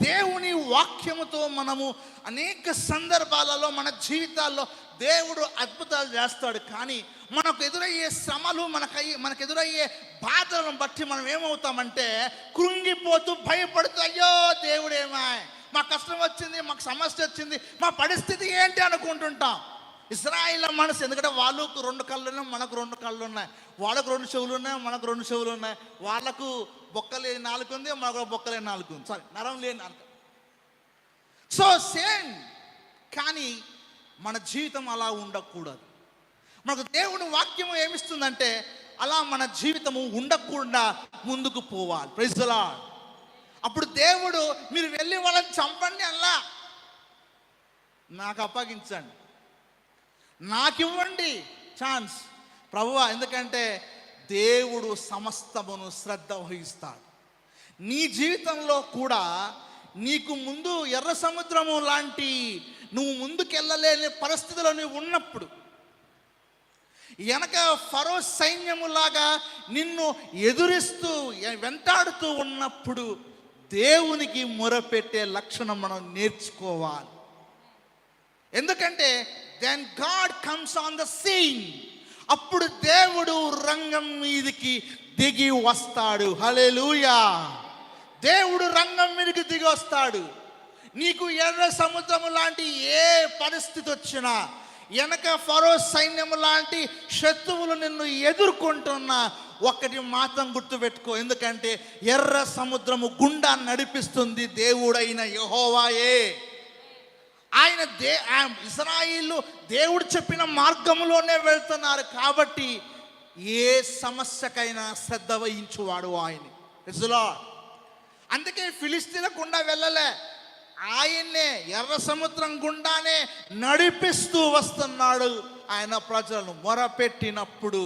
దేవుని వాక్యముతో మనము అనేక సందర్భాలలో మన జీవితాల్లో దేవుడు అద్భుతాలు చేస్తాడు. కానీ మనకు ఎదురయ్యే శ్రమలు, మనకు ఎదురయ్యే బాధలను బట్టి మనం ఏమవుతామంటే కృంగిపోతూ, భయపడుతూ, అయ్యో దేవుడేమా, మా కష్టం వచ్చింది, మాకు సమస్య వచ్చింది, మా పరిస్థితి ఏంటి అనుకుంటుంటాం. ఇశ్రాయేలు మనసు, ఎందుకంటే వాళ్ళకు 2 కళ్ళు ఉన్నాయి, మనకు 2 కళ్ళు ఉన్నాయి. వాళ్ళకు 2 చెవులు ఉన్నాయి, మనకు 2 చెవులు ఉన్నాయి. వాళ్ళకు బొక్కలేని నాలుగు ఉంది, మనకు బొక్కలేని నాలుగు ఉంది. సారీ, నరం లేని నాలుగు. So same. కానీ మన జీవితం అలా ఉండకూడదు. మనకు దేవుని వాక్యం ఏమిస్తుందంటే అలా మన జీవితము ఉండకుండా ముందుకు పోవాలి. Praise the Lord. అప్పుడు దేవుడు మీరు వెళ్ళి వాళ్ళని చంపండి అలా, నాకు అప్పగించండి, నాకు ఇవ్వండి ఛాన్స్ ప్రభువా. ఎందుకంటే దేవుడు సమస్తమును శ్రద్ధ వహిస్తాడు. నీ జీవితంలో కూడా నీకు ముందు ఎర్ర సముద్రము లాంటి నువ్వు ముందుకెళ్ళలేని పరిస్థితిలో నువ్వు ఉన్నప్పుడు, వెనక ఫరో సైన్యములాగా నిన్ను ఎదురిస్తూ వెంటాడుతూ ఉన్నప్పుడు దేవునికి మొరపెట్టే లక్షణం మనం నేర్చుకోవాలి. ఎందుకంటే then God comes on the scene. అప్పుడు దేవుడు రంగం మీదకి దిగి వస్తాడు. హల్లెలూయా. దేవుడు రంగం మీదకి దిగి వస్తాడు. నీకు ఎర్ర సముద్రము లాంటి ఏ పరిస్థితి వచ్చినా, వెనక ఫరో సైన్యము లాంటి శత్రువులు నిన్ను ఎదుర్కొంటున్నా, ఒక్కటి మాత్రం గుర్తుపెట్టుకో. ఎందుకంటే ఎర్ర సముద్రము గుండా నడిపిస్తుంది దేవుడైన యెహోవాయే. ఆయన ఇశ్రాయేలు దేవుడు చెప్పిన మార్గంలోనే వెళ్తున్నారు. కాబట్టి ఏ సమస్యకైనా శ్రద్ధ వహించువాడు ఆయన. అందుకే ఫిలిస్తీన్ల గుండా వెళ్ళలే, ఆయన్నే ఎర్ర సముద్రం గుండానే నడిపిస్తూ వస్తున్నాడు. ఆయన ప్రజలను మొరపెట్టినప్పుడు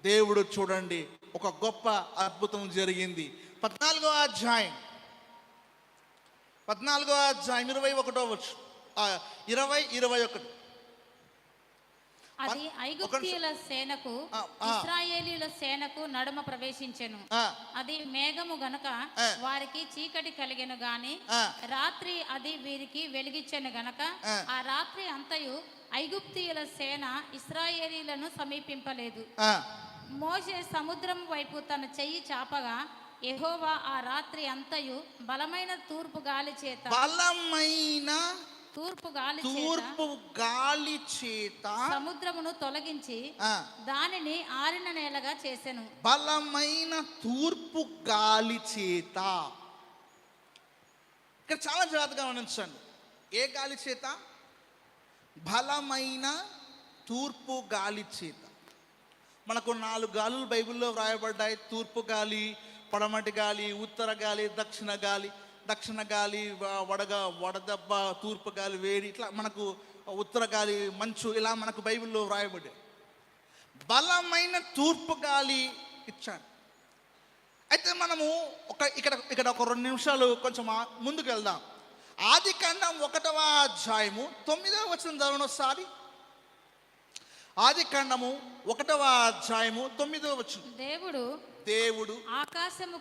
దేవుడు చూడండి ఒక గొప్ప అద్భుతం జరిగింది. 14వ అధ్యాయం 21వ 20-21. అది ఐగుప్తీయుల సేనకు ఆ. ఇశ్రాయేలీయుల సేనకు నడుమ ప్రవేశించెను. ఆ, అది మేఘము గనుక ఆ. వారికి చీకటి కలిగెను గాని ఆ. రాత్రి అది వీరికి వెలిగిచ్చెను గనక ఆ. ఆ రాత్రి అంతయు ఐగుప్తీయుల సేన ఇశ్రాయేలీయులను సమీపింపలేదు. ఆ. మోషే సముద్రం వైపు తన చెయ్యి చాపగా యెహోవా ఆ రాత్రి అంతయు బలమైన తూర్పు గాలి చేత బలమైన తూర్పు గాలి తూర్పు గాలి చేత సముద్రమును తొలగించి ఆ, దానిని ఆరిన నేలగా చేసెను. బలమైన తూర్పు గాలి చేత. ఇక్కడ చాలా జాగ్రత్తగా గమనించండి. ఏ గాలి చేత? బలమైన తూర్పు గాలి చేత. మనకు 4 గాలులు బైబిల్లో వ్రాయబడ్డాయి. తూర్పు గాలి, పడమటి గాలి, ఉత్తర గాలి, దక్షిణ గాలి. దక్షిణ గాలి వడదెబ్బ, తూర్పు గాలి వేడి, ఇట్లా మనకు ఉత్తర గాలి మంచు, ఇలా మనకు బైబిల్లో వ్రాయబడ్డాయి. బలమైన తూర్పు గాలి ఇచ్చాడు. అయితే మనము ఇక్కడ ఒక 2 నిమిషాలు కొంచెం ముందుకు వెళ్దాం. ఆదికాండం 1వ అధ్యాయము 9వ వచనం చదవండి ఒకసారి. ఆదికాండము 1వ అధ్యాయము 9వ వచనం. దేవుడు ఆకాశము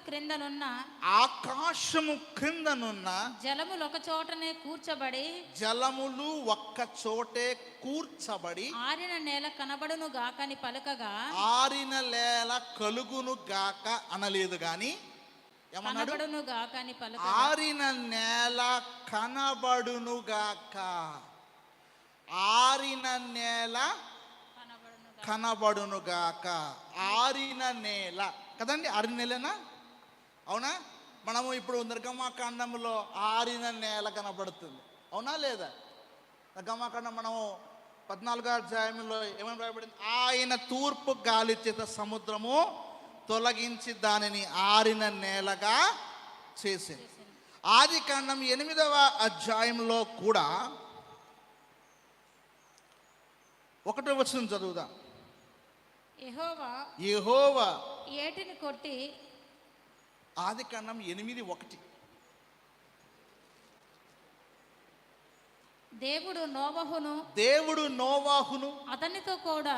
క్రిందనున్న జలములు ఒక చోటనే కూర్చబడి జలములు ఒక్క చోటే కూర్చబడి ఆరిన నేల కనబడును గాకని పలకగా ఆరిన నేల కలుగును గాక అనలేదు గాని ఏమన్నాడు? కనబడును గాకని పలకగా ఆరిన నేల కనబడును గాక. ఆరిన నేల కనబడును గాక. ఆరిన నేల కదండి, ఆరిన నేలనా? అవునా? మనము ఇప్పుడు నిర్గమాకాండంలో ఆరిన నేల కనబడుతుంది, అవునా లేదా? నిర్గమాకాండం మనము 14వ అధ్యాయంలో ఏమని రాయబడింది? ఆయన తూర్పు గాలి చేత సముద్రము తొలగించి దానిని ఆరిన నేలగా చేసింది. ఆదికాండం 8వ అధ్యాయంలో కూడా 1వ వచనం చదువుదాం. యెహోవా ఏటిని కొట్టి. ఆదికాండం 8:1. దేవుడు నోవహును అతనితో కూడా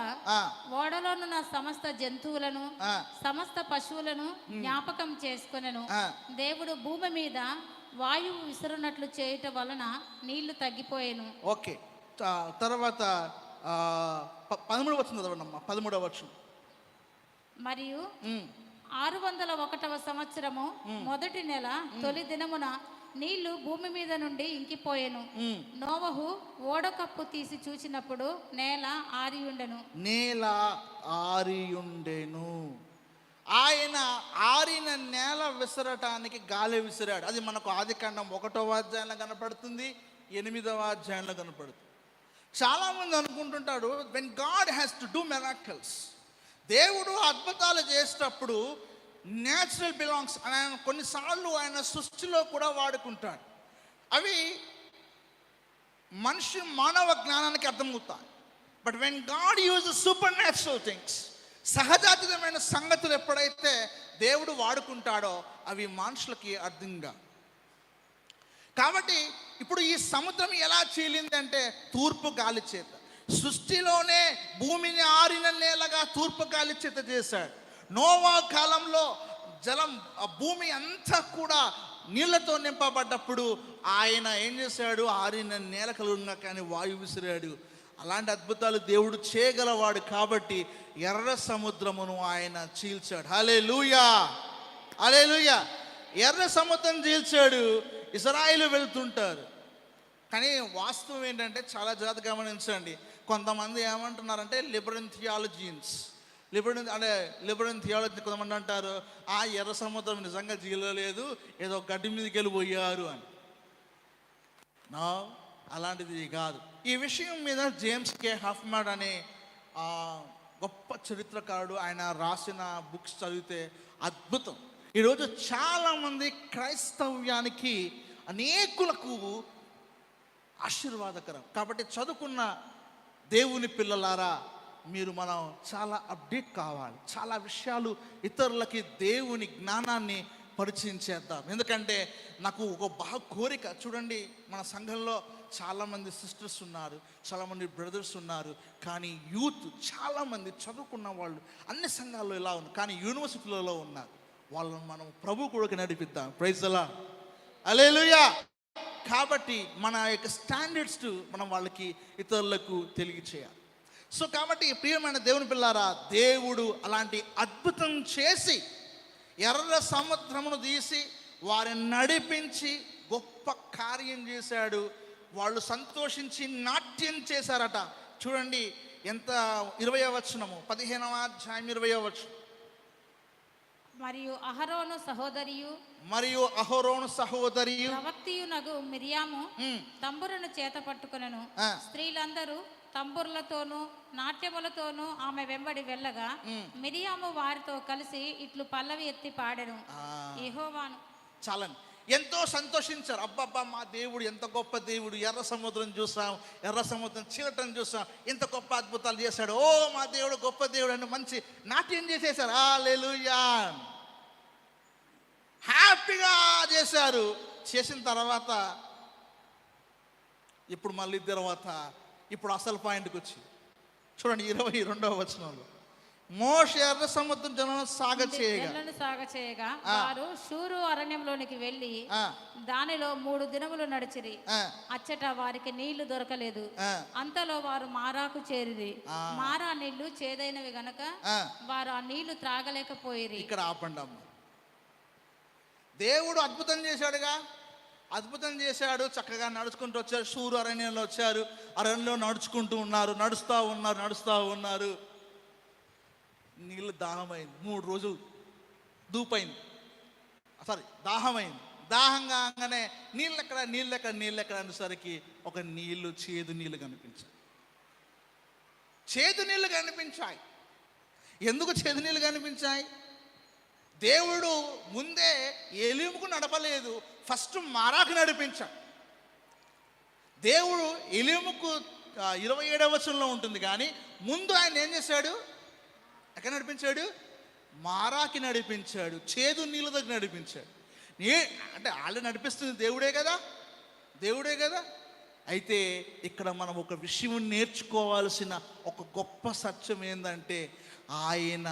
ఓడలోనున్న సమస్త జంతువులను సమస్త పశువులను జ్ఞాపకం చేసుకొనెను. దేవుడు భూమి మీద వాయువు విసురునట్లు చేయటం వలన నీళ్లు తగ్గిపోయాను. ఓకే, తర్వాత 13వ వచనం చదవండమ్మా. 13వ వచనం. మరియు 601వ సంవత్సరము మొదటి నెల తొలి దినమున నీళ్లు భూమి మీద నుండి ఇంకిపోయెను. నోవహు ఓడకప్పు తీసి చూచినప్పుడు నేల ఆరియుండెను. ఆయన ఆరిన నేల విసరటానికి గాలి విసిరాడు. అది మనకు ఆదికాండం 1వ అధ్యాయంలో కనపడుతుంది, 8వ అధ్యాయంలో కనపడుతుంది. చాలామంది అనుకుంటుంటాడు, when God has to do miracles, దేవుడు అద్భుతాలు చేసేటప్పుడు న్యాచురల్ బిలాంగ్స్ ఆయన కొన్నిసార్లు ఆయన సృష్టిలో కూడా వాడుకుంటాడు. అవి మానవ జ్ఞానానికి అర్థమవుతాయి. But when God uses supernatural things, సహజాతీయమైన సంగతులు ఎప్పుడైతే దేవుడు వాడుకుంటాడో అవి మనుషులకి అర్థంగా. కాబట్టి ఇప్పుడు ఈ సముద్రం ఎలా చీలింది అంటే తూర్పు గాలి చేత. సృష్టిలోనే భూమిని ఆరిన నేలగా తూర్పు గాలి చేత చేశాడు. నోవా కాలంలో భూమి అంతా కూడా నీళ్లతో నింపబడ్డప్పుడు ఆయన ఏం చేశాడు? ఆరిన నేల కలుగుగా కానీ వాయు విసిరాడు. అలాంటి అద్భుతాలు దేవుడు చేయగలవాడు కాబట్టి ఎర్ర సముద్రమును ఆయన చీల్చాడు. హల్లెలూయా, హల్లెలూయా. ఎర్ర సముద్రం చీల్చాడు. ఇశ్రాయేలు వెళ్తుంటారు. కానీ వాస్తవం ఏంటంటే చాలా జాగ్రత్తగా గమనించండి. కొంతమంది ఏమంటున్నారంటే లిబరల్ థియాలజీ కొంతమంది అంటారు, ఆ ఎర్ర సముద్రం నిజంగా చీలలేదు, ఏదో గడ్డి మీదకి వెళ్ళిపోయారు అని. నో, అలాంటిది కాదు. ఈ విషయం మీద జేమ్స్ కే హఫ్మన్ అనే గొప్ప చరిత్రకారుడు, ఆయన రాసిన బుక్స్ చదివితే అద్భుతం. ఈరోజు చాలామంది క్రైస్తవ్యానికి అనేకులకు ఆశీర్వాదకరం. కాబట్టి చదువుకున్న దేవుని పిల్లలారా, మనం చాలా అప్డేట్ కావాలి. చాలా విషయాలు ఇతరులకి దేవుని జ్ఞానాన్ని పరిచయం చేద్దాం. ఎందుకంటే నాకు ఒక బాగా కోరిక, చూడండి మన సంఘంలో చాలామంది సిస్టర్స్ ఉన్నారు, చాలామంది బ్రదర్స్ ఉన్నారు, కానీ యూత్ చాలామంది చదువుకున్న వాళ్ళు అన్ని సంఘాల్లో ఇలా ఉన్నారు, కానీ యూనివర్సిటీలలో ఉన్నారు. వాళ్ళని మనం ప్రభు కొరకు నడిపిద్దాం. ప్రైజ్ అలా హల్లెలూయా. కాబట్టి మన యొక్క స్టాండర్డ్స్ మనం వాళ్ళకి ఇతరులకు తెలియచేయాలి. సో కాబట్టి ప్రియమైన దేవుని పిల్లారా, దేవుడు అలాంటి అద్భుతం చేసి ఎర్ర సముద్రమును తీసి వారిని నడిపించి గొప్ప కార్యం చేశాడు. వాళ్ళు సంతోషించి నాట్యం చేశారట. చూడండి ఎంత 20వ వచనము, 15వ అధ్యాయం 20వ వచనం. మరియు అహరోను సహోదరియు ప్రవక్తియునగు మిరియాము తంబురను చేత పట్టుకొనెను. స్త్రీలందరూ తంబుర్లతోనూ నాట్యములతోనూ ఆమె వెంబడి వెళ్ళగా మిరియాము వారితో కలిసి ఇట్లు పల్లవి ఎత్తి పాడెను. యెహోవాను చాలండి, ఎంతో సంతోషించారు. అబ్బబ్బా, మా దేవుడు ఎంత గొప్ప దేవుడు, ఎర్ర సముద్రం చూసాం, ఎర్ర సముద్రం చీలటం చూసాం, ఇంత గొప్ప అద్భుతాలు చేశాడు, ఓ మా దేవుడు గొప్ప దేవుడు అని మంచి నాట్యం చేసేశారు. హల్లెలూయా, హ్యాపీగా చేశారు. చేసిన తర్వాత ఇప్పుడు అసలు పాయింట్కి వచ్చి చూడండి 22వ వచనంలో, మోషే ఎర్ర సముద్రం జనులను సాగచేయగా వారు షూరు అరణ్యంలోనికి వెళ్ళి దానిలో 3 దినములు నడిచిరి. అచ్చట వారికి నీళ్లు దొరకలేదు. అంతలో వారు మారాకు చేరిరి. మారా నీళ్లు చేదైనవి గనక వారు ఆ నీళ్లు త్రాగలేకపోయిరి. ఇక్కడ ఆపండి అమ్మ. దేవుడు అద్భుతం చేశాడుగా, అద్భుతం చేశాడు. చక్కగా నడుచుకుంటూ వచ్చారు. షూరు అరణ్యంలో వచ్చారు. అరణ్యంలో నడుచుకుంటూ ఉన్నారు. నడుస్తూ ఉన్నారు. నీళ్ళు దాహమైంది. 3 రోజులు దూపైంది, దాహమైంది. దాహం కాగానే నీళ్ళెక్కడ అనేసరికి ఒక చేదు నీళ్ళు కనిపించాయి. ఎందుకు చేదు నీళ్ళు కనిపించాయి? దేవుడు ముందే ఎలీముకు నడపలేదు, ఫస్ట్ మారాకు నడిపించాడు. దేవుడు ఎలీముకు 27వ వచనంలో ఉంటుంది, కానీ ముందు ఆయన ఏం చేశాడు? ఎక్కడ నడిపించాడు? మారాకి నడిపించాడు, చేదు నీళ్ళ దగ్గర నడిపించాడు. అంటే వాళ్ళు నడిపిస్తుంది దేవుడే కదా. అయితే ఇక్కడ మనం ఒక విషయం నేర్చుకోవాల్సిన ఒక గొప్ప సత్యం ఏంటంటే, ఆయన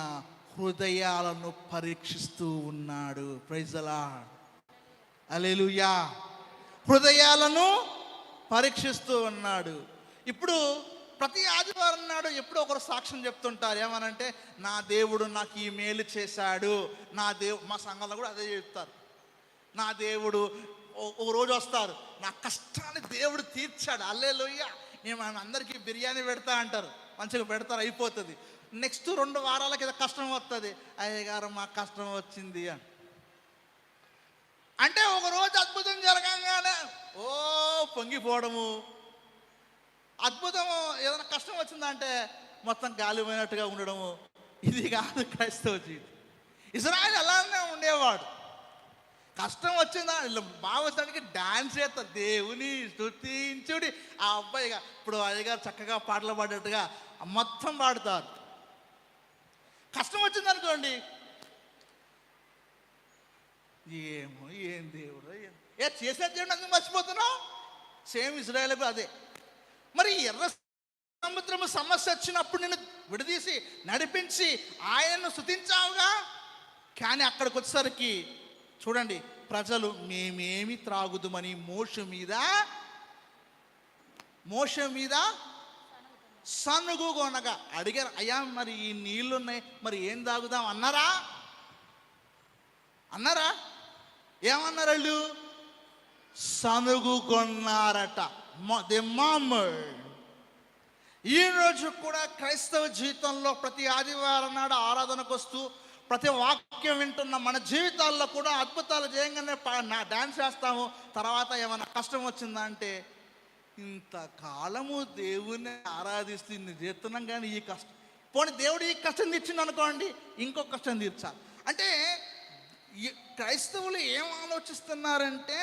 హృదయాలను పరీక్షిస్తూ ఉన్నాడు. ప్రైజ్ ది లార్డ్, హల్లెలూయా. హృదయాలను పరీక్షిస్తూ ఉన్నాడు. ఇప్పుడు ప్రతి ఆదివారం నాడు ఎప్పుడో ఒకరు సాక్ష్యం చెప్తుంటారు. ఏమనంటే, నా దేవుడు నాకు ఈ మేలు చేశాడు. మా సంఘంలో కూడా అదే చెప్తారు. నా దేవుడు ఒక రోజు వస్తారు, నా కష్టాన్ని దేవుడు తీర్చాడు, హల్లెలూయా. నేను అందరికీ బిర్యానీ పెడతా అంటారు, మంచిగా పెడతారు, అయిపోతుంది. నెక్స్ట్ 2 వారాలకి ఏదో కష్టం వస్తుంది, అయ్యగారు మా కష్టం వచ్చింది అంటే ఒక రోజు అద్భుతం జరగంగానే పొంగిపోవడము. అద్భుతము ఏదైనా కష్టం వచ్చిందంటే మొత్తం గాలిపోయినట్టుగా ఉండడము. ఇది కాదు క్రైస్తవ జీవితం. ఇజ్రాయెల్ అలానే ఉండేవాడు. కష్టం వచ్చిందా భావించడానికి డాన్స్ చేస్తారు, దేవుని స్తుతించుడి. ఆ అబ్బాయిగా ఇప్పుడు అయ్యగారు చక్కగా పాటలు పాడేట్టుగా మొత్తం పాడుతారు. కష్టం వచ్చిందనుకోండి, ఏం దేవుడు చేసే దేవుడు అందుకు మర్చిపోతున్నావు. సేమ్ ఇజ్రాయెల్ అదే. మరి ఎర్ర సముద్రము సమస్య వచ్చినప్పుడు నేను విడదీసి నడిపించి ఆయనను స్తుతించావుగా, కానీ అక్కడికి వచ్చేసరికి చూడండి, ప్రజలు మేమేమి త్రాగుదుమని మోషే మీద సనుగుకొనగా అడిగారు. అయ్యా మరి ఈ నీళ్లున్నాయి, మరి ఏం తాగుదాం అన్నారా? ఏమన్నారు వాళ్ళు? సనుగుకొన్నారట. ఈరోజు కూడా క్రైస్తవ జీవితంలో ప్రతి ఆదివారం నాడు ఆరాధనకు వస్తూ ప్రతి వాక్యం వింటున్న మన జీవితాల్లో కూడా అద్భుతాలు చేయగానే డాన్స్ చేస్తాము. తర్వాత ఏమైనా కష్టం వచ్చిందా అంటే, ఇంతకాలము దేవుణ్ణి ఆరాధిస్తూ ఇన్ని చేస్తున్నాం, కానీ ఈ కష్టం పోనీ దేవుడు ఈ కష్టం తీర్చింది అనుకోండి, ఇంకొక కష్టం తీర్చాలి అంటే క్రైస్తవులు ఏం ఆలోచిస్తున్నారంటే,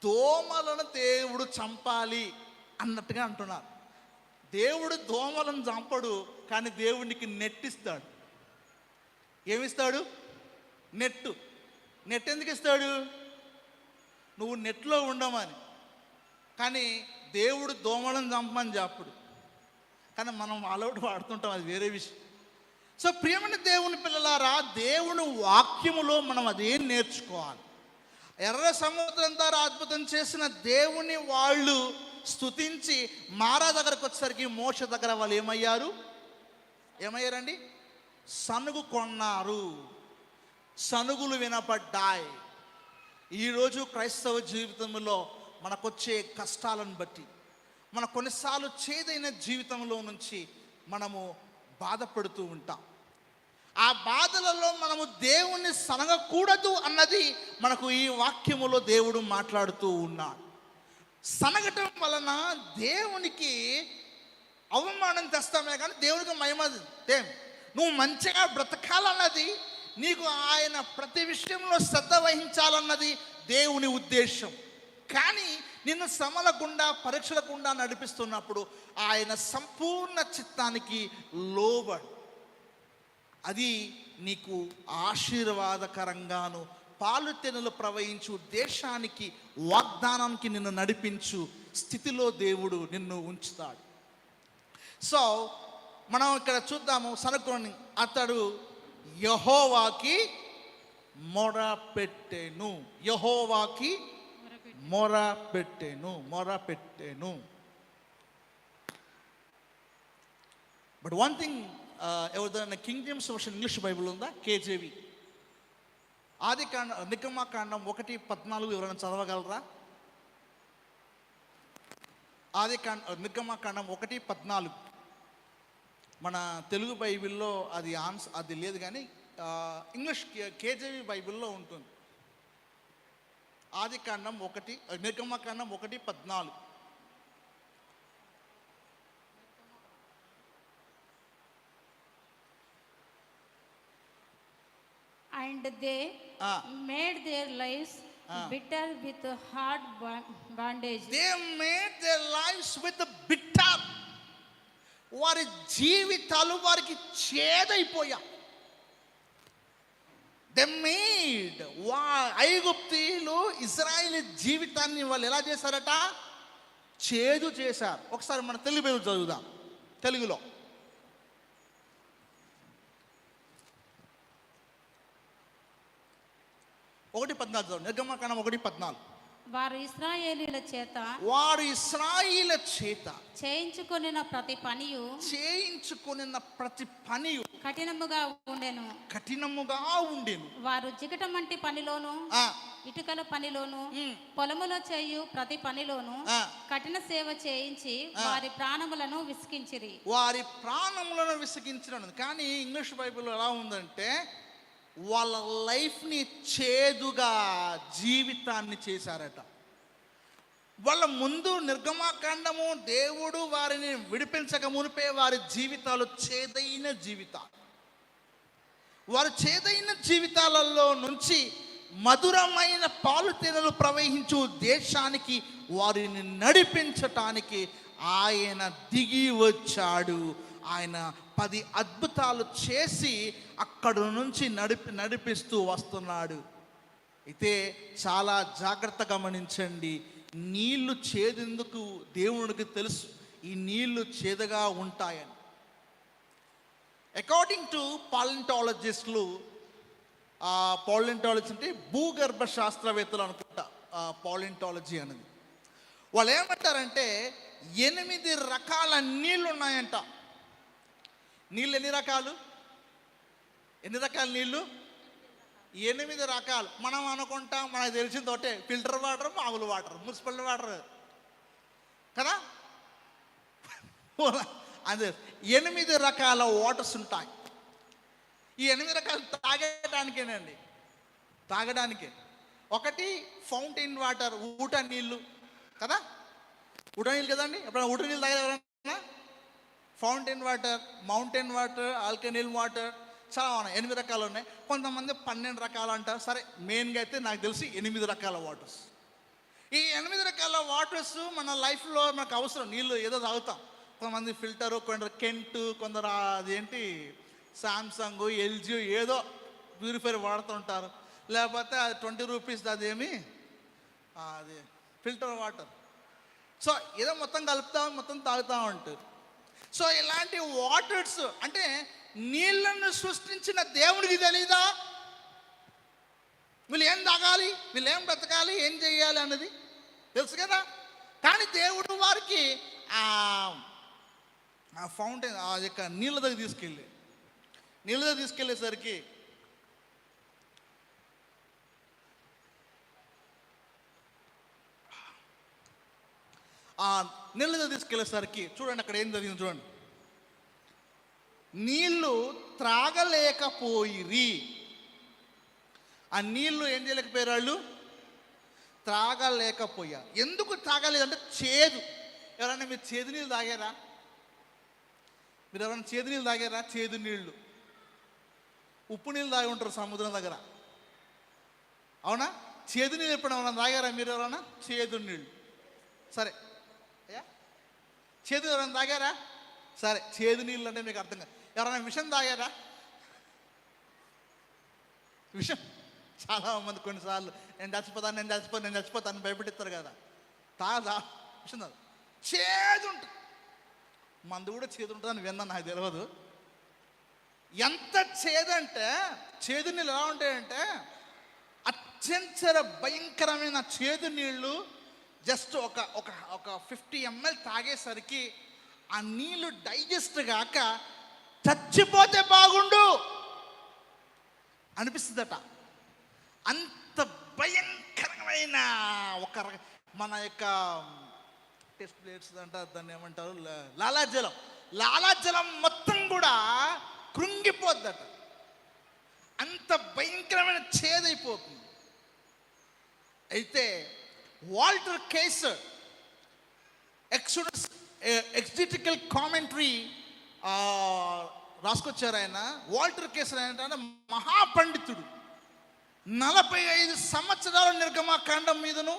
దోమలను దేవుడు చంపాలి అన్నట్టుగా అంటున్నారు. దేవుడు దోమలను చంపడు, కానీ దేవుడికి నెట్టిస్తాడు. ఏమిస్తాడు? నెట్ ఎందుకు ఇస్తాడు? నువ్వు నెట్లో ఉండమని. కానీ దేవుడు దోమలను చంపమని చెప్పడు. కానీ మనం అలౌట్ వాడుతుంటాం, అది వేరే విషయం. సో ప్రియమైన దేవుని పిల్లలారా, దేవుని వాక్యములో మనం అదేం నేర్చుకోవాలి. ఎర్ర సముద్రం ద్వారా అద్భుతం చేసిన దేవుని వాళ్ళు స్తుతించి మారా దగ్గరకు వచ్చేసరికి మోష దగ్గర వాళ్ళు ఏమయ్యారండి? సనుగు కొన్నారు, సనుగులు వినపడ్డాయి. ఈరోజు క్రైస్తవ జీవితంలో మనకొచ్చే కష్టాలను బట్టి, మన కొన్నిసార్లు చేదైన జీవితంలో నుంచి మనము బాధపడుతూ ఉంటాం. ఆ బాధలలో మనము దేవుణ్ణి సనగకూడదు అన్నది మనకు ఈ వాక్యములో దేవుడు మాట్లాడుతూ ఉన్నాడు. సనగటం వలన దేవునికి అవమానం తెస్తామే కానీ దేవునికి మహిమ. నువ్వు మంచిగా బ్రతకాలన్నది, నీకు ఆయన ప్రతి విషయంలో శ్రద్ధ వహించాలన్నది దేవుని ఉద్దేశం. కానీ నిన్ను శ్రమల గుండా, పరీక్షల గుండా నడిపిస్తున్నప్పుడు ఆయన సంపూర్ణ చిత్తానికి లోబడు. అది నీకు ఆశీర్వాదకరంగాను పాలు తెనులు ప్రవహించు దేశానికి, వాగ్దానానికి నిన్ను నడిపించు స్థితిలో దేవుడు నిన్ను ఉంచుతాడు. సో మనం ఇక్కడ చూద్దాము, సనుక్కొని అతడు యెహోవాకి మొర పెట్టెను. యెహోవాకి మొర పెట్టెను. బట్ వన్ థింగ్, ఎవరిదైనా king James version English Bible ఉందా? కేజేవి నిర్గమాకాండం 1:14 ఎవరైనా చదవగలరా? నిర్గమాకాండం 1:14 మన తెలుగు బైబిల్లో అది లేదు, కానీ ఇంగ్లీష్ కేజేవి బైబిల్లో ఉంటుంది. నిర్గమాకాండం 1:14. And they made their lives bitter with hard bondage. They made their lives with bitter. వారి జీవితాలు వారికి చేదైపోయా. They made, ఐగుప్తీయులు ఇజ్రాయేల్ జీవితాన్ని వాళ్ళు ఎలా చేశారట? చేదు చేశారు. ఒకసారి మన తెలుగు బైబిల్ చదువుదాం. తెలుగులో 1:14 నిర్గమాకాండం 1:14. వారు ఇశ్రాయేలీయుల చేత చేయించుకొనిన ప్రతి పనియు కఠినముగా ఉండెను. వారు జిగటమంటి పనిలోను, ఇటుకల పనిలోను, పొలములో చేయు ప్రతి పనిలోను కఠిన సేవ చేయించి వారి ప్రాణములను విసిగించిరి. కానీ ఇంగ్లీష్ బైబిల్లో ఎలా ఉందంటే, వాళ్ళ లైఫ్ని చేదుగా జీవితాన్ని చేశారట. వాళ్ళ ముందు నిర్గమాకాండము దేవుడు వారిని విడిపించక మునిపే వారి జీవితాలు చేదైన జీవితాలు. వారి చేదైన జీవితాలలో నుంచి మధురమైన పాలు తేనెలు ప్రవహించు దేశానికి వారిని నడిపించటానికి ఆయన దిగి వచ్చాడు. ఆయన 10 అద్భుతాలు చేసి అక్కడి నుంచి నడిపిస్తూ వస్తున్నాడు. అయితే చాలా జాగ్రత్త గమనించండి. నీళ్లు చేదెందుకు దేవునికి తెలుసు, ఈ నీళ్లు చేదుగా ఉంటాయని. అకార్డింగ్ టు పాలింటాలజిస్టులు, పాలింటాలజీ అంటే భూగర్భ శాస్త్రవేత్తలు అనుకుంటా, పాలింటాలజీ అనేది. వాళ్ళు ఏమంటారంటే 8 రకాల నీళ్ళు ఉన్నాయంట. నీళ్ళు ఎన్ని రకాలు నీళ్ళు? 8 రకాలు. మనం అనుకుంటాం మనకు తెలిసిన తోటే ఫిల్టర్ వాటర్, మామూలు వాటర్, మున్సిపల్ వాటర్ కదా. అదే 8 రకాల వాటర్స్ ఉంటాయి. ఈ 8 రకాలు తాగడానికే. ఒకటి ఫౌంటైన్ వాటర్, ఊట నీళ్ళు కదా. ఊట నీళ్ళు కదండి. ఎప్పుడైనా ఊట నీళ్ళు తాగేవారన్నా? ఫౌంటైన్ వాటర్, మౌంటైన్ వాటర్, ఆల్కనీల్ వాటర్, చాలా ఉన్నాయి. 8 రకాలు ఉన్నాయి. కొంతమంది 12 రకాలు అంటారు. సరే, మెయిన్గా అయితే నాకు తెలిసి 8 రకాల వాటర్స్. ఈ 8 రకాల వాటర్స్ మన లైఫ్లో మనకు అవసరం. నీళ్ళు ఏదో తాగుతాం. కొంతమంది ఫిల్టరు, కొందరు కెంట్, కొందరు అదేంటి సామ్సంగ్, ఎల్జీ ఏదో ప్యూరిఫైర్ వాడుతుంటారు. లేకపోతే అది 20 రూపీస్, అదేమి అది ఫిల్టర్ వాటర్. సో ఏదో మొత్తం కలుపుతా మొత్తం తాగుతూ ఉంటారు. సో ఇలాంటి వాటర్స్ అంటే నీళ్ళను సృష్టించిన దేవుడికి తెలీదా వీళ్ళు ఏం తాగాలి, వీళ్ళు ఏం బ్రతకాలి, ఏం చేయాలి అన్నది తెలుసు కదా. కానీ దేవుడు వారికి ఆ ఫౌంటైన్ ఆ యొక్క నీళ్ళ దగ్గర తీసుకెళ్ళేసరికి ఆ నీళ్ళ దగ్గర తీసుకెళ్ళేసరికి చూడండి అక్కడ ఏం జరిగింది చూడండి. నీళ్ళు త్రాగలేకపోయిరి. ఆ నీళ్ళు ఏం చేయలేకపోయారు, వాళ్ళు త్రాగలేకపోయారు. ఎందుకు త్రాగలేదంటే చేదు. ఎవరైనా మీరు చేదు నీళ్ళు తాగారా? మీరు ఎవరైనా చేదు నీళ్ళు తాగారా? చేదు నీళ్ళు, ఉప్పు నీళ్ళు తాగి ఉంటారు సముద్రం దగ్గర, అవునా? చేదు నీళ్ళు ఎప్పుడైనా తాగారా మీరు? ఎవరైనా చేదు నీళ్ళు? సరే అయ్యా, చేదు ఎవరైనా తాగారా? సరే, చేదు నీళ్ళు అంటే మీకు అర్థం కాదు. ఎవరైనా విషం తాగారా? విషం చాలా మంది కొన్నిసార్లు నేను చచ్చిపోతాను భయపెట్టిస్తారు కదా. తాదా విషం తాదు, చేదు ఉంటుంది. మందు కూడా చేదు ఉంటుందని విన్నాను, నాకు తెలియదు. ఎంత చేదంటే చేదు నీళ్ళు ఎలా ఉంటాయంటే అత్యంత భయంకరమైన చేదు నీళ్ళు. జస్ట్ ఒక 50 ml తాగేసరికి ఆ నీళ్ళు డైజెస్ట్ కాక చచ్చిపోతే బాగుండు అనిపిస్తుందట. అంత భయంకరమైన మన యొక్క టెస్ట్ ప్లేట్స్ అంటారు దాన్ని, ఏమంటారు, లాలాజలం మొత్తం కూడా కృంగిపోద్దట. అంత భయంకరమైన చేదైపోతుంది. అయితే వాల్టర్ కేసర్ ఎక్సిటికల్ కామెంటరీ రాసుకొచ్చారు ఆయన. వాల్టర్ కేసర్ అంటే మహాపండితుడు. 45 సంవత్సరాల నిర్గమాకాండం మీదను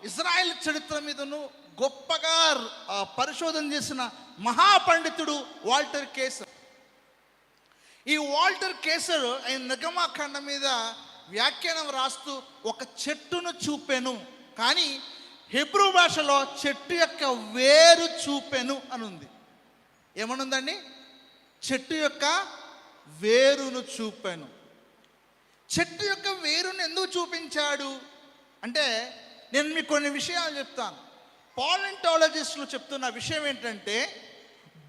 ఇజ్రాయెల్ చరిత్ర మీదను గొప్పగా పరిశోధన చేసిన మహాపండితుడు వాల్టర్ కేసర్. ఈ వాల్టర్ కేసర్ ఆయన నిర్గమాకాండం మీద వ్యాఖ్యానం రాస్తూ ఒక చెట్టును చూపెను, కానీ హెబ్రూ భాషలో చెట్టు యొక్క వేరు చూపెను అని ఉంది. ఏమనుందండి? చెట్టు యొక్క వేరును చూపెను. చెట్టు యొక్క వేరును ఎందుకు చూపించాడు అంటే నేను మీకు కొన్ని విషయాలు చెప్తాను. పాలింటాలజిస్టులు చెప్తున్న విషయం ఏంటంటే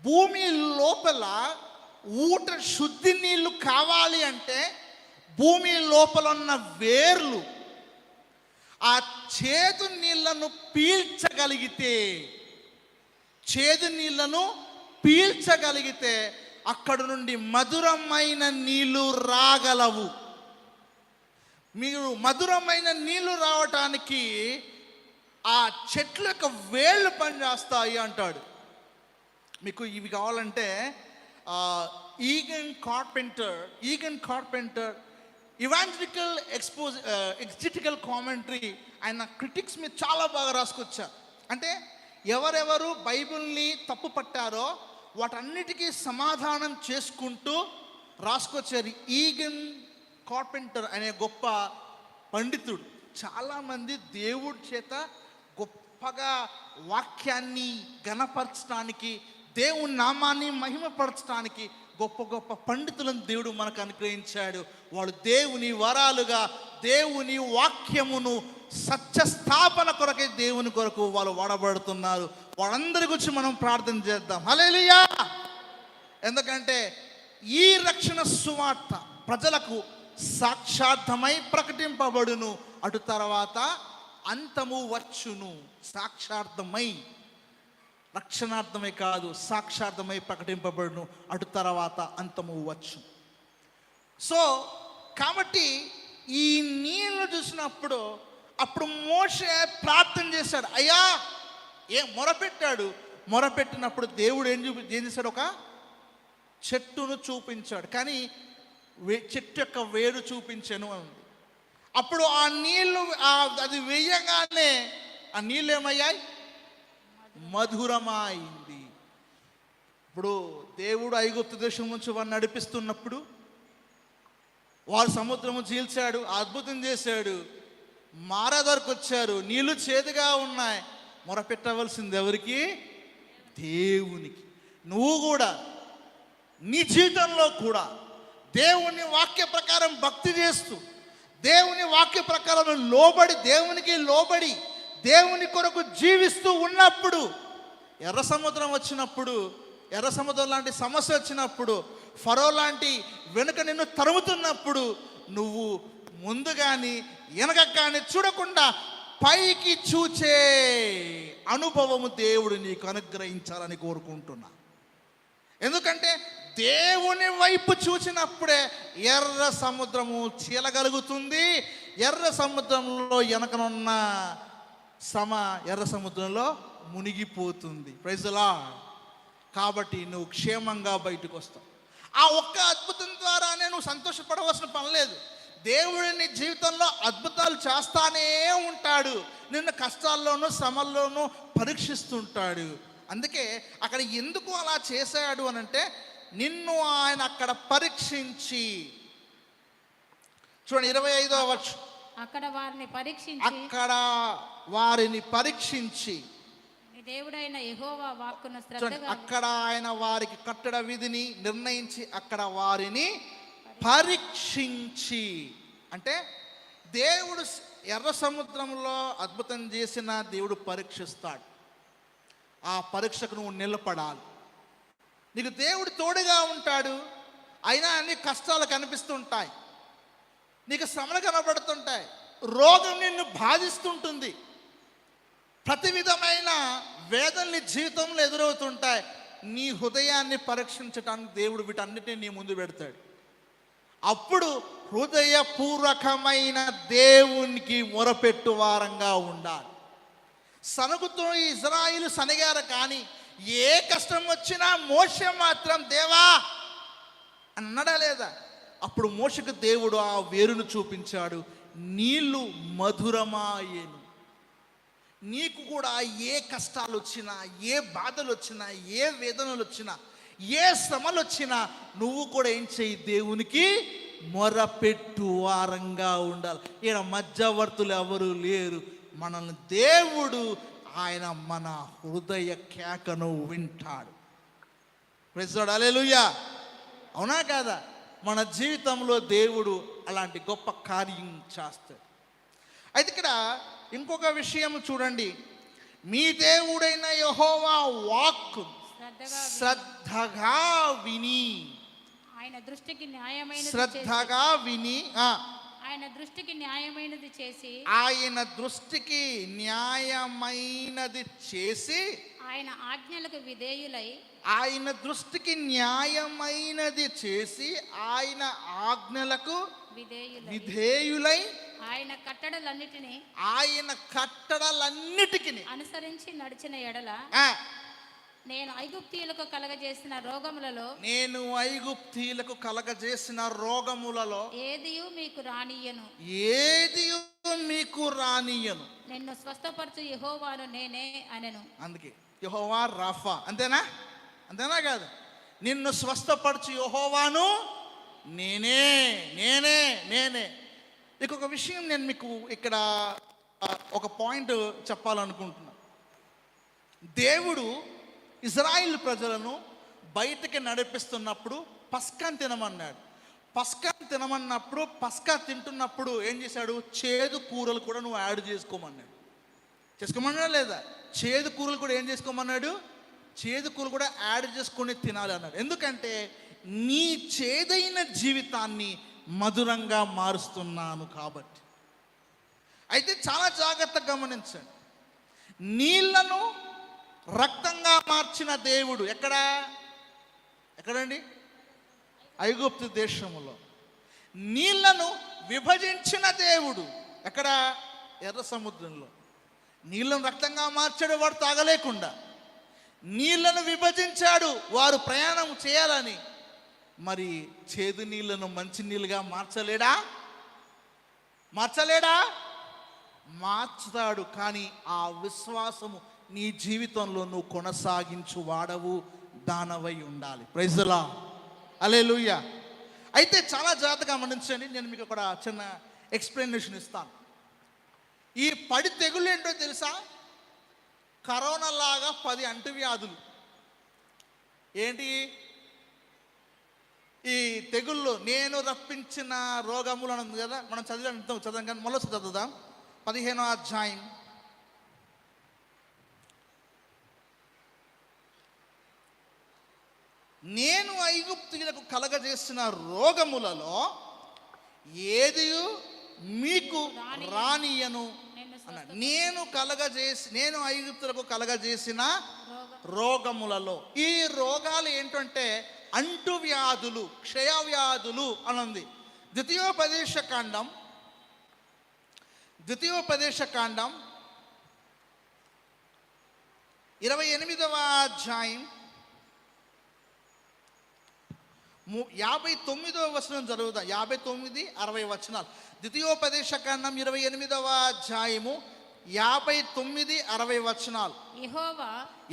భూమి లోపల ఊట శుద్ధి నీళ్లు కావాలి అంటే భూమి లోపల ఉన్న వేర్లు ఆ చేదు నీళ్లను పీల్చగలిగితే అక్కడ నుండి మధురమైన నీళ్లు రాగలవు. మీరు మధురమైన నీళ్లు రావటానికి ఆ చెట్ల యొక్క వేళ్ళు పనిచేస్తాయి అంటాడు. మీకు ఇవి కావాలంటే ఈగన్ కార్పెంటర్ ఎగ్జిటికల్ కామెంటరీ ఆయన క్రిటిక్స్ మీద చాలా బాగా రాసుకొచ్చారు. అంటే ఎవరెవరు బైబిల్ని తప్పు పట్టారో వాటన్నిటికీ సమాధానం చేసుకుంటూ రాసుకొచ్చారు. ఈగన్ కార్పెంటర్ అనే గొప్ప పండితుడు. చాలామంది దేవుడి చేత గొప్పగా వాక్యాన్ని ఘనపరచడానికి, దేవుని నామాన్ని మహిమపరచడానికి గొప్ప గొప్ప పండితులను దేవుడు మనకు అనుగ్రహించాడు. వాళ్ళు దేవుని వరాలుగా దేవుని వాక్యమును సత్యస్థాపన కొరకే దేవుని కొరకు వాళ్ళు వాడబడుతున్నారు. వాళ్ళందరి గురించి మనం ప్రార్థన చేద్దాం. హల్లెలూయా. ఎందుకంటే ఈ రక్షణ సువార్త ప్రజలకు సాక్షార్థమై ప్రకటింపబడును, అటు తర్వాత అంతము వచ్చును. సాక్షార్థమై, రక్షణార్థమై కాదు, సాక్షార్థమై ప్రకటింపబడును, అటు తర్వాత అంతము వచ్చు. సో కాబట్టి ఈ నీళ్ళు చూసినప్పుడు అప్పుడు మోషే ప్రార్థన చేశాడు. అయ్యా మొరపెట్టినప్పుడు దేవుడు ఏం చేశాడు? ఒక చెట్టును చూపించాడు, కానీ చెట్టు యొక్క వేరు చూపించాను అని ఉంది. అప్పుడు ఆ నీళ్ళు అది వేయగానే ఆ నీళ్ళు ఏమయ్యాయి? మధురమైంది. ఇప్పుడు దేవుడు ఐగుప్తు దేశం నుంచి వారిని నడిపిస్తున్నప్పుడు వారు సముద్రము చీల్చాడు, అద్భుతం చేశాడు. మారా దగ్గరకు వచ్చారు, నీళ్లు చేదుగా ఉన్నాయి. మొరపెట్టవలసింది ఎవరికి? దేవునికి. నువ్వు కూడా నీ జీవితంలో కూడా దేవుని వాక్య ప్రకారం భక్తి చేస్తూ, దేవుని వాక్య ప్రకారం లోబడి, దేవునికి లోబడి, దేవుని కొరకు జీవిస్తూ ఉన్నప్పుడు, ఎర్ర సముద్రం వచ్చినప్పుడు, ఎర్ర సముద్రం లాంటి సమస్య వచ్చినప్పుడు, ఫరో లాంటి వెనుక నిన్ను తరుముతున్నప్పుడు, నువ్వు ముందు కానీ వెనక కానీ చూడకుండా పైకి చూచే అనుభవము దేవుడు నీకు అనుగ్రహించాలని కోరుకుంటున్నా. ఎందుకంటే దేవుని వైపు చూసినప్పుడే ఎర్ర సముద్రము చీలగలుగుతుంది. ఎర్ర సముద్రంలో వెనకనున్న ఎర్ర సముద్రంలో మునిగిపోతుంది. Praise the Lord. కాబట్టి నువ్వు క్షేమంగా బయటకు వస్తావు. ఆ ఒక్క అద్భుతం ద్వారానే నువ్వు సంతోషపడవలసిన పని లేదు. దేవుడు నీ జీవితంలో అద్భుతాలు చేస్తానే ఉంటాడు. నిన్ను కష్టాల్లోనూ శ్రమల్లోనూ పరీక్షిస్తుంటాడు. అందుకే అక్కడ ఎందుకు అలా చేశాడు అని అంటే, నిన్ను ఆయన అక్కడ పరీక్షించి, చూడండి 25వ వచనం, అక్కడ వారిని పరీక్షించి దేవుడైన యెహోవా వాక్కును శ్రద్ధగా, అక్కడ ఆయన వారికి కట్టడ విధిని నిర్ణయించి అక్కడ వారిని పరీక్షించి. అంటే దేవుడు ఎర్ర సముద్రంలో అద్భుతం చేసిన దేవుడు పరీక్షిస్తాడు. ఆ పరీక్షకు నువ్వు నిలబడాలి. నీకు దేవుడు తోడుగా ఉంటాడు. అయినా అన్ని కష్టాలు కనిపిస్తుంటాయి, నీకు శ్రమలు కనబడుతుంటాయి, రోగం నిన్ను బాధిస్తుంటుంది, ప్రతి విధమైన వేదనని జీవితంలో ఎదురవుతుంటాయి. నీ హృదయాన్ని పరీక్షించడానికి దేవుడు వీటన్నిటిని నీ ముందు పెడతాడు. అప్పుడు హృదయపూర్వకమైన దేవునికి మొరపెట్టు వారంగా ఉండాలి. సనుగుతో ఇజ్రాయిలు సనిగారు, కానీ ఏ కష్టం వచ్చినా మోషే మాత్రం దేవా అన్నడా లేదా? అప్పుడు మోషకు దేవుడు ఆ వేరును చూపించాడు. నీళ్లు మధురమాయేను. నీకు కూడా ఏ కష్టాలు వచ్చినా, ఏ బాధలు వచ్చినా, ఏ వేదనలు వచ్చినా, ఏ శ్రమలు వచ్చినా నువ్వు కూడా ఏం చెయ్యి? దేవునికి మొరపెట్టు వారంగా ఉండాలి. ఈయన మధ్యవర్తులు ఎవరు లేరు. మనల్ని దేవుడు ఆయన మన హృదయ కేకను వింటాడు. ప్రైజ్ లార్డ్, హల్లెలూయా. అవునా కాదా? మన జీవితంలో దేవుడు అలాంటి గొప్ప కార్యం చేస్తాడు. అయితే ఇక్కడ ఇంకొక విషయం చూడండి. మీ దేవుడైన యెహోవా వాక్కు శ్రద్ధగా విని, ఆయన దృష్టికి న్యాయమైనది శ్రద్ధగా విని, ఆయన దృష్టికి న్యాయమైనది చేసి, ఆయన దృష్టికి న్యాయమైనది చేసి, ఆయన ఆజ్ఞలకు విధేయులై, ఆయన దృష్టికి న్యాయమైనది చేసి, ఆయన ఆజ్ఞలకు విధేయులై, ఆయన కట్టడలన్నిటిని అనుసరించి నడిచిన ఎడల నేను ఐగుప్తీయులకు కలగజేసిన రోగములలో ఏదియు మీకు రానియను, నిన్ను స్వస్థపరచు యెహోవాను నేనే అనెను. అందుకే యెహోవా రాఫా. అంతేనా కాదు? నిన్ను స్వస్థపరచు యెహోవాను నేనే. ఇంకొక విషయం నేను మీకు ఇక్కడ ఒక పాయింట్ చెప్పాలనుకుంటున్నా. దేవుడు ఇజ్రాయిల్ ప్రజలను బయటకి నడిపిస్తున్నప్పుడు పస్కాని తినమన్నాడు. పస్కాని తినమన్నప్పుడు, పస్కా తింటున్నప్పుడు ఏం చేశాడు? చేదు కూరలు కూడా నువ్వు యాడ్ చేసుకోమన్నాడు లేదా? చేదు కూరలు కూడా ఏం చేసుకోమన్నాడు? చేదు కూరలు కూడా యాడ్ చేసుకొని తినాలి అన్నాడు. ఎందుకంటే నీ చేదైన జీవితాన్ని మధురంగా మారుస్తున్నాను కాబట్టి. అయితే చాలా జాగ్రత్తగా గమనించండి. నీళ్లను రక్తంగా మార్చిన దేవుడు ఎక్కడండి? ఐగుప్తు దేశములో. నీళ్లను విభజించిన దేవుడు ఎక్కడ? ఎర్ర సముద్రంలో. నీళ్లను రక్తంగా మార్చాడు వాడు తాగలేకుండా. నీళ్లను విభజించాడు వారు ప్రయాణం చేయాలని. మరి చేదు నీళ్లను మంచి నీళ్ళుగా మార్చలేడా? మార్చుతాడు. కానీ ఆ విశ్వాసము నీ జీవితంలో నువ్వు కొనసాగించు వాడవు, దానవై ఉండాలి. ప్రైజ్ ది లార్డ్, హల్లెలూయా. అయితే చాలా జాగ్రత్తగా గమనించండి. నేను మీకు ఒక చిన్న ఎక్స్ప్లెనేషన్ ఇస్తాను. ఈ పడి తెగులు ఏంటో తెలుసా? కరోనా లాగా 10 అంటువ్యాధులు. ఏంటి ఈ తెగుళ్ళు? నేను రప్పించిన రోగములు అని ఉంది కదా, మనం చదివాం కానీ మళ్ళీ చదువుదాం. 15వ అధ్యాయం నేను ఐగుప్తీయులకు కలగజేసిన రోగములలో ఏది మీకు రానియను అన్నాడు. నేను ఐగుప్తులకు కలగజేసిన రోగములలో. ఈ రోగాలు ఏంటంటే అంటువ్యాధులు, క్షయవ్యాధులు అనుంది. ద్వితీయోపదేశ కాండం 28వ అధ్యాయం 59వ వచనం చదువుదాం. 59, 60 వచనాలు. ద్వితీయోపదేశ కాండం 28వ అధ్యాయము 59, 60 వచనాలు.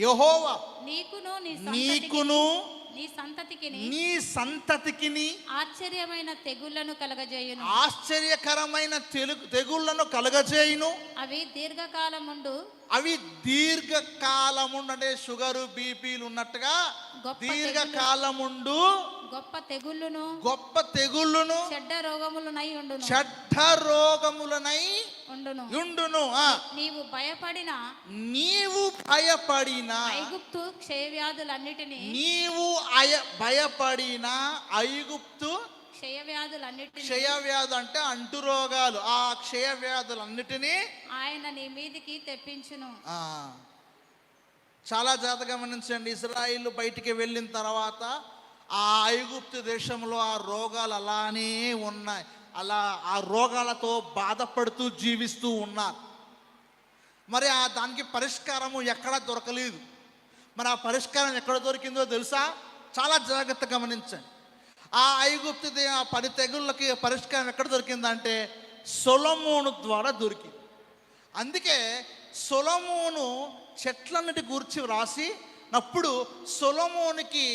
యెహోవా నీకును నీ సంతతికిని ఆశ్చర్యమైన తెగుళ్లను కలగజేయును. ఆశ్చర్యకరమైన తెగుళ్లను కలగజేయును. అవి దీర్ఘకాలముండు అంటే షుగరు, బీపీలు ఉన్నట్టుగా దీర్ఘకాలముండు గొప్ప తెగుళ్ళును చెడ్డ రోగములనై ఉండును. నీవు భయపడిన ఐగుప్తు క్షయవ్యాధులన్నిటినీ క్షయవ్యాధులు అంటే అంటు రోగాలు, ఆ క్షయవ్యాధులన్నిటినీ ఆయన నీ మీదికి తెప్పించును. చాలా జాగ్రత్తగా గమనించండి. ఇశ్రాయేలు బయటికి వెళ్ళిన తర్వాత ఆ ఐగుప్తు దేశంలో ఆ రోగాలు అలానే ఉన్నాయి. ఆ రోగాలతో బాధపడుతూ జీవిస్తూ ఉన్నారు. మరి దానికి పరిష్కారము ఎక్కడా దొరకలేదు. మరి ఆ పరిష్కారం ఎక్కడ దొరికిందో తెలుసా? చాలా జాగ్రత్తగా గమనించండి. ఆ ఐగుప్తు 10 తెగుళ్ళకి పరిష్కారం ఎక్కడ దొరికిందంటే సొలొమోను ద్వారా దొరికింది. అందుకే సొలొమోను చెట్లన్నిటి గురించి వ్రాసినప్పుడు సొలొమోనుకి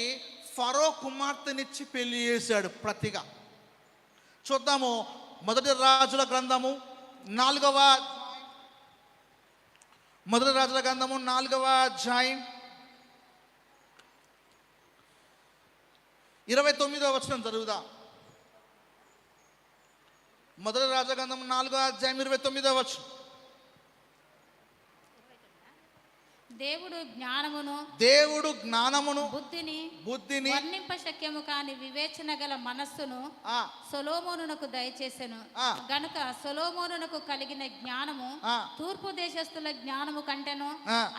ఫరో కుమార్తెనిచ్చి పెళ్లి చేశాడు ప్రతిగా. చూద్దాము. మొదటి రాజుల గ్రంథము 4వ అధ్యాయం 29వ వచనం చదువుదాం. మొదటి రాజుల గ్రంథం 4వ అధ్యాయం 29వ వచనం. దేవుడు జ్ఞానమును బుద్ధిని వర్ణింప శక్యము కాని వివేచన గల మనస్సును సొలొమోనునకు దయచేసెను. గనుక సొలొమోనునకు కలిగిన జ్ఞానము తూర్పు దేశస్థుల జ్ఞానము కంటెను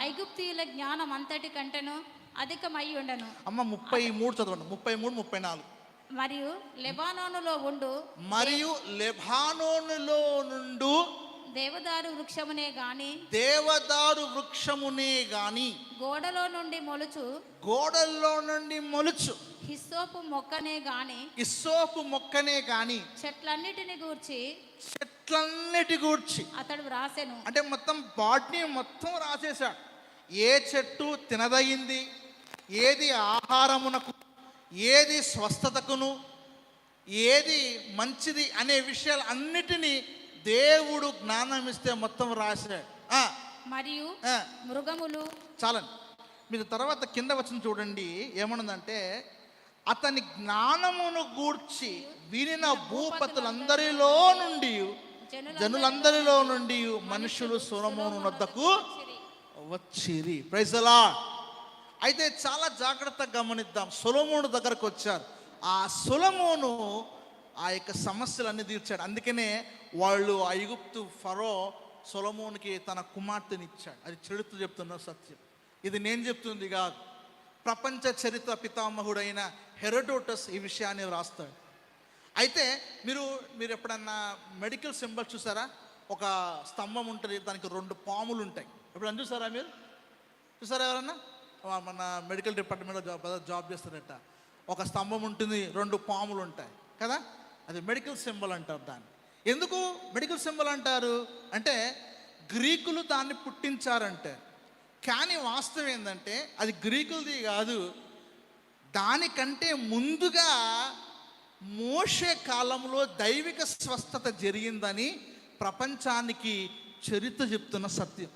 ఐగుప్తీయుల జ్ఞానం అంతటి కంటెను అధికమై ఉండెను. అమ్మ 33 చదవండి. 33, 34. మరియు లెబానోనులో నుండు దేవదారు వృక్షమునే గాని గోడలో నుండి మొలుచు హిస్సోపు మొక్కనే గాని చెట్లన్నిటి గూర్చి అతడు వ్రాసెను. అంటే మొత్తం బాట్ని మొత్తం రాసేశాడు. ఏ చెట్టు తినదగింది, ఏది ఆహారమునకు, ఏది స్వస్థతకును, ఏది మంచిది అనే విషయాలు అన్నిటినీ దేవుడు జ్ఞానం ఇస్తే మొత్తం రాశాడు. మరియు మృగములు చాలండి. మీరు తర్వాత కింద వచ్చిన చూడండి ఏమన్నదంటే, అతని జ్ఞానమును గూర్చి వినిన భూపతులందరిలో నుండి జనులందరిలో నుండి మనుషులు సొలొమోను వద్దకు వచ్చిరి. Praise the Lord. అయితే చాలా జాగ్రత్తగా గమనిద్దాం. సొలొమోను దగ్గరకు వచ్చారు. ఆ సొలొమోను ఆ యొక్క సమస్యలన్నీ తీర్చాడు. అందుకనే వాళ్ళు ఐగుప్తు ఫరో సొలొమోనుకి తన కుమార్తెనిచ్చాడు. అది చరిత్ర చెప్తున్న సత్యం. ఇది నేను చెప్తుంది కాదు. ప్రపంచ చరిత్ర పితామహుడైన హెరోడోటస్ ఈ విషయాన్ని వ్రాస్తాడు. అయితే మీరు ఎప్పుడన్నా మెడికల్ సింబల్ చూసారా? ఒక స్తంభం ఉంటుంది, దానికి 2 పాములు ఉంటాయి. ఎప్పుడన్నా చూసారా? మీరు చూసారా? ఎవరన్నా మన మెడికల్ డిపార్ట్మెంట్లో జాబ్ చేస్తారట. ఒక స్తంభం ఉంటుంది, 2 పాములు ఉంటాయి కదా. అది మెడికల్ సింబల్ అంటారు దాన్ని. ఎందుకు మెడికల్ సింబల్ అంటారు అంటే గ్రీకులు దాన్ని పుట్టించారంటే. కానీ వాస్తవం ఏంటంటే అది గ్రీకులది కాదు. దానికంటే ముందుగా మోషే కాలంలో దైవిక స్వస్థత జరిగిందని ప్రపంచానికి చరిత్ర చెప్తున్న సత్యం.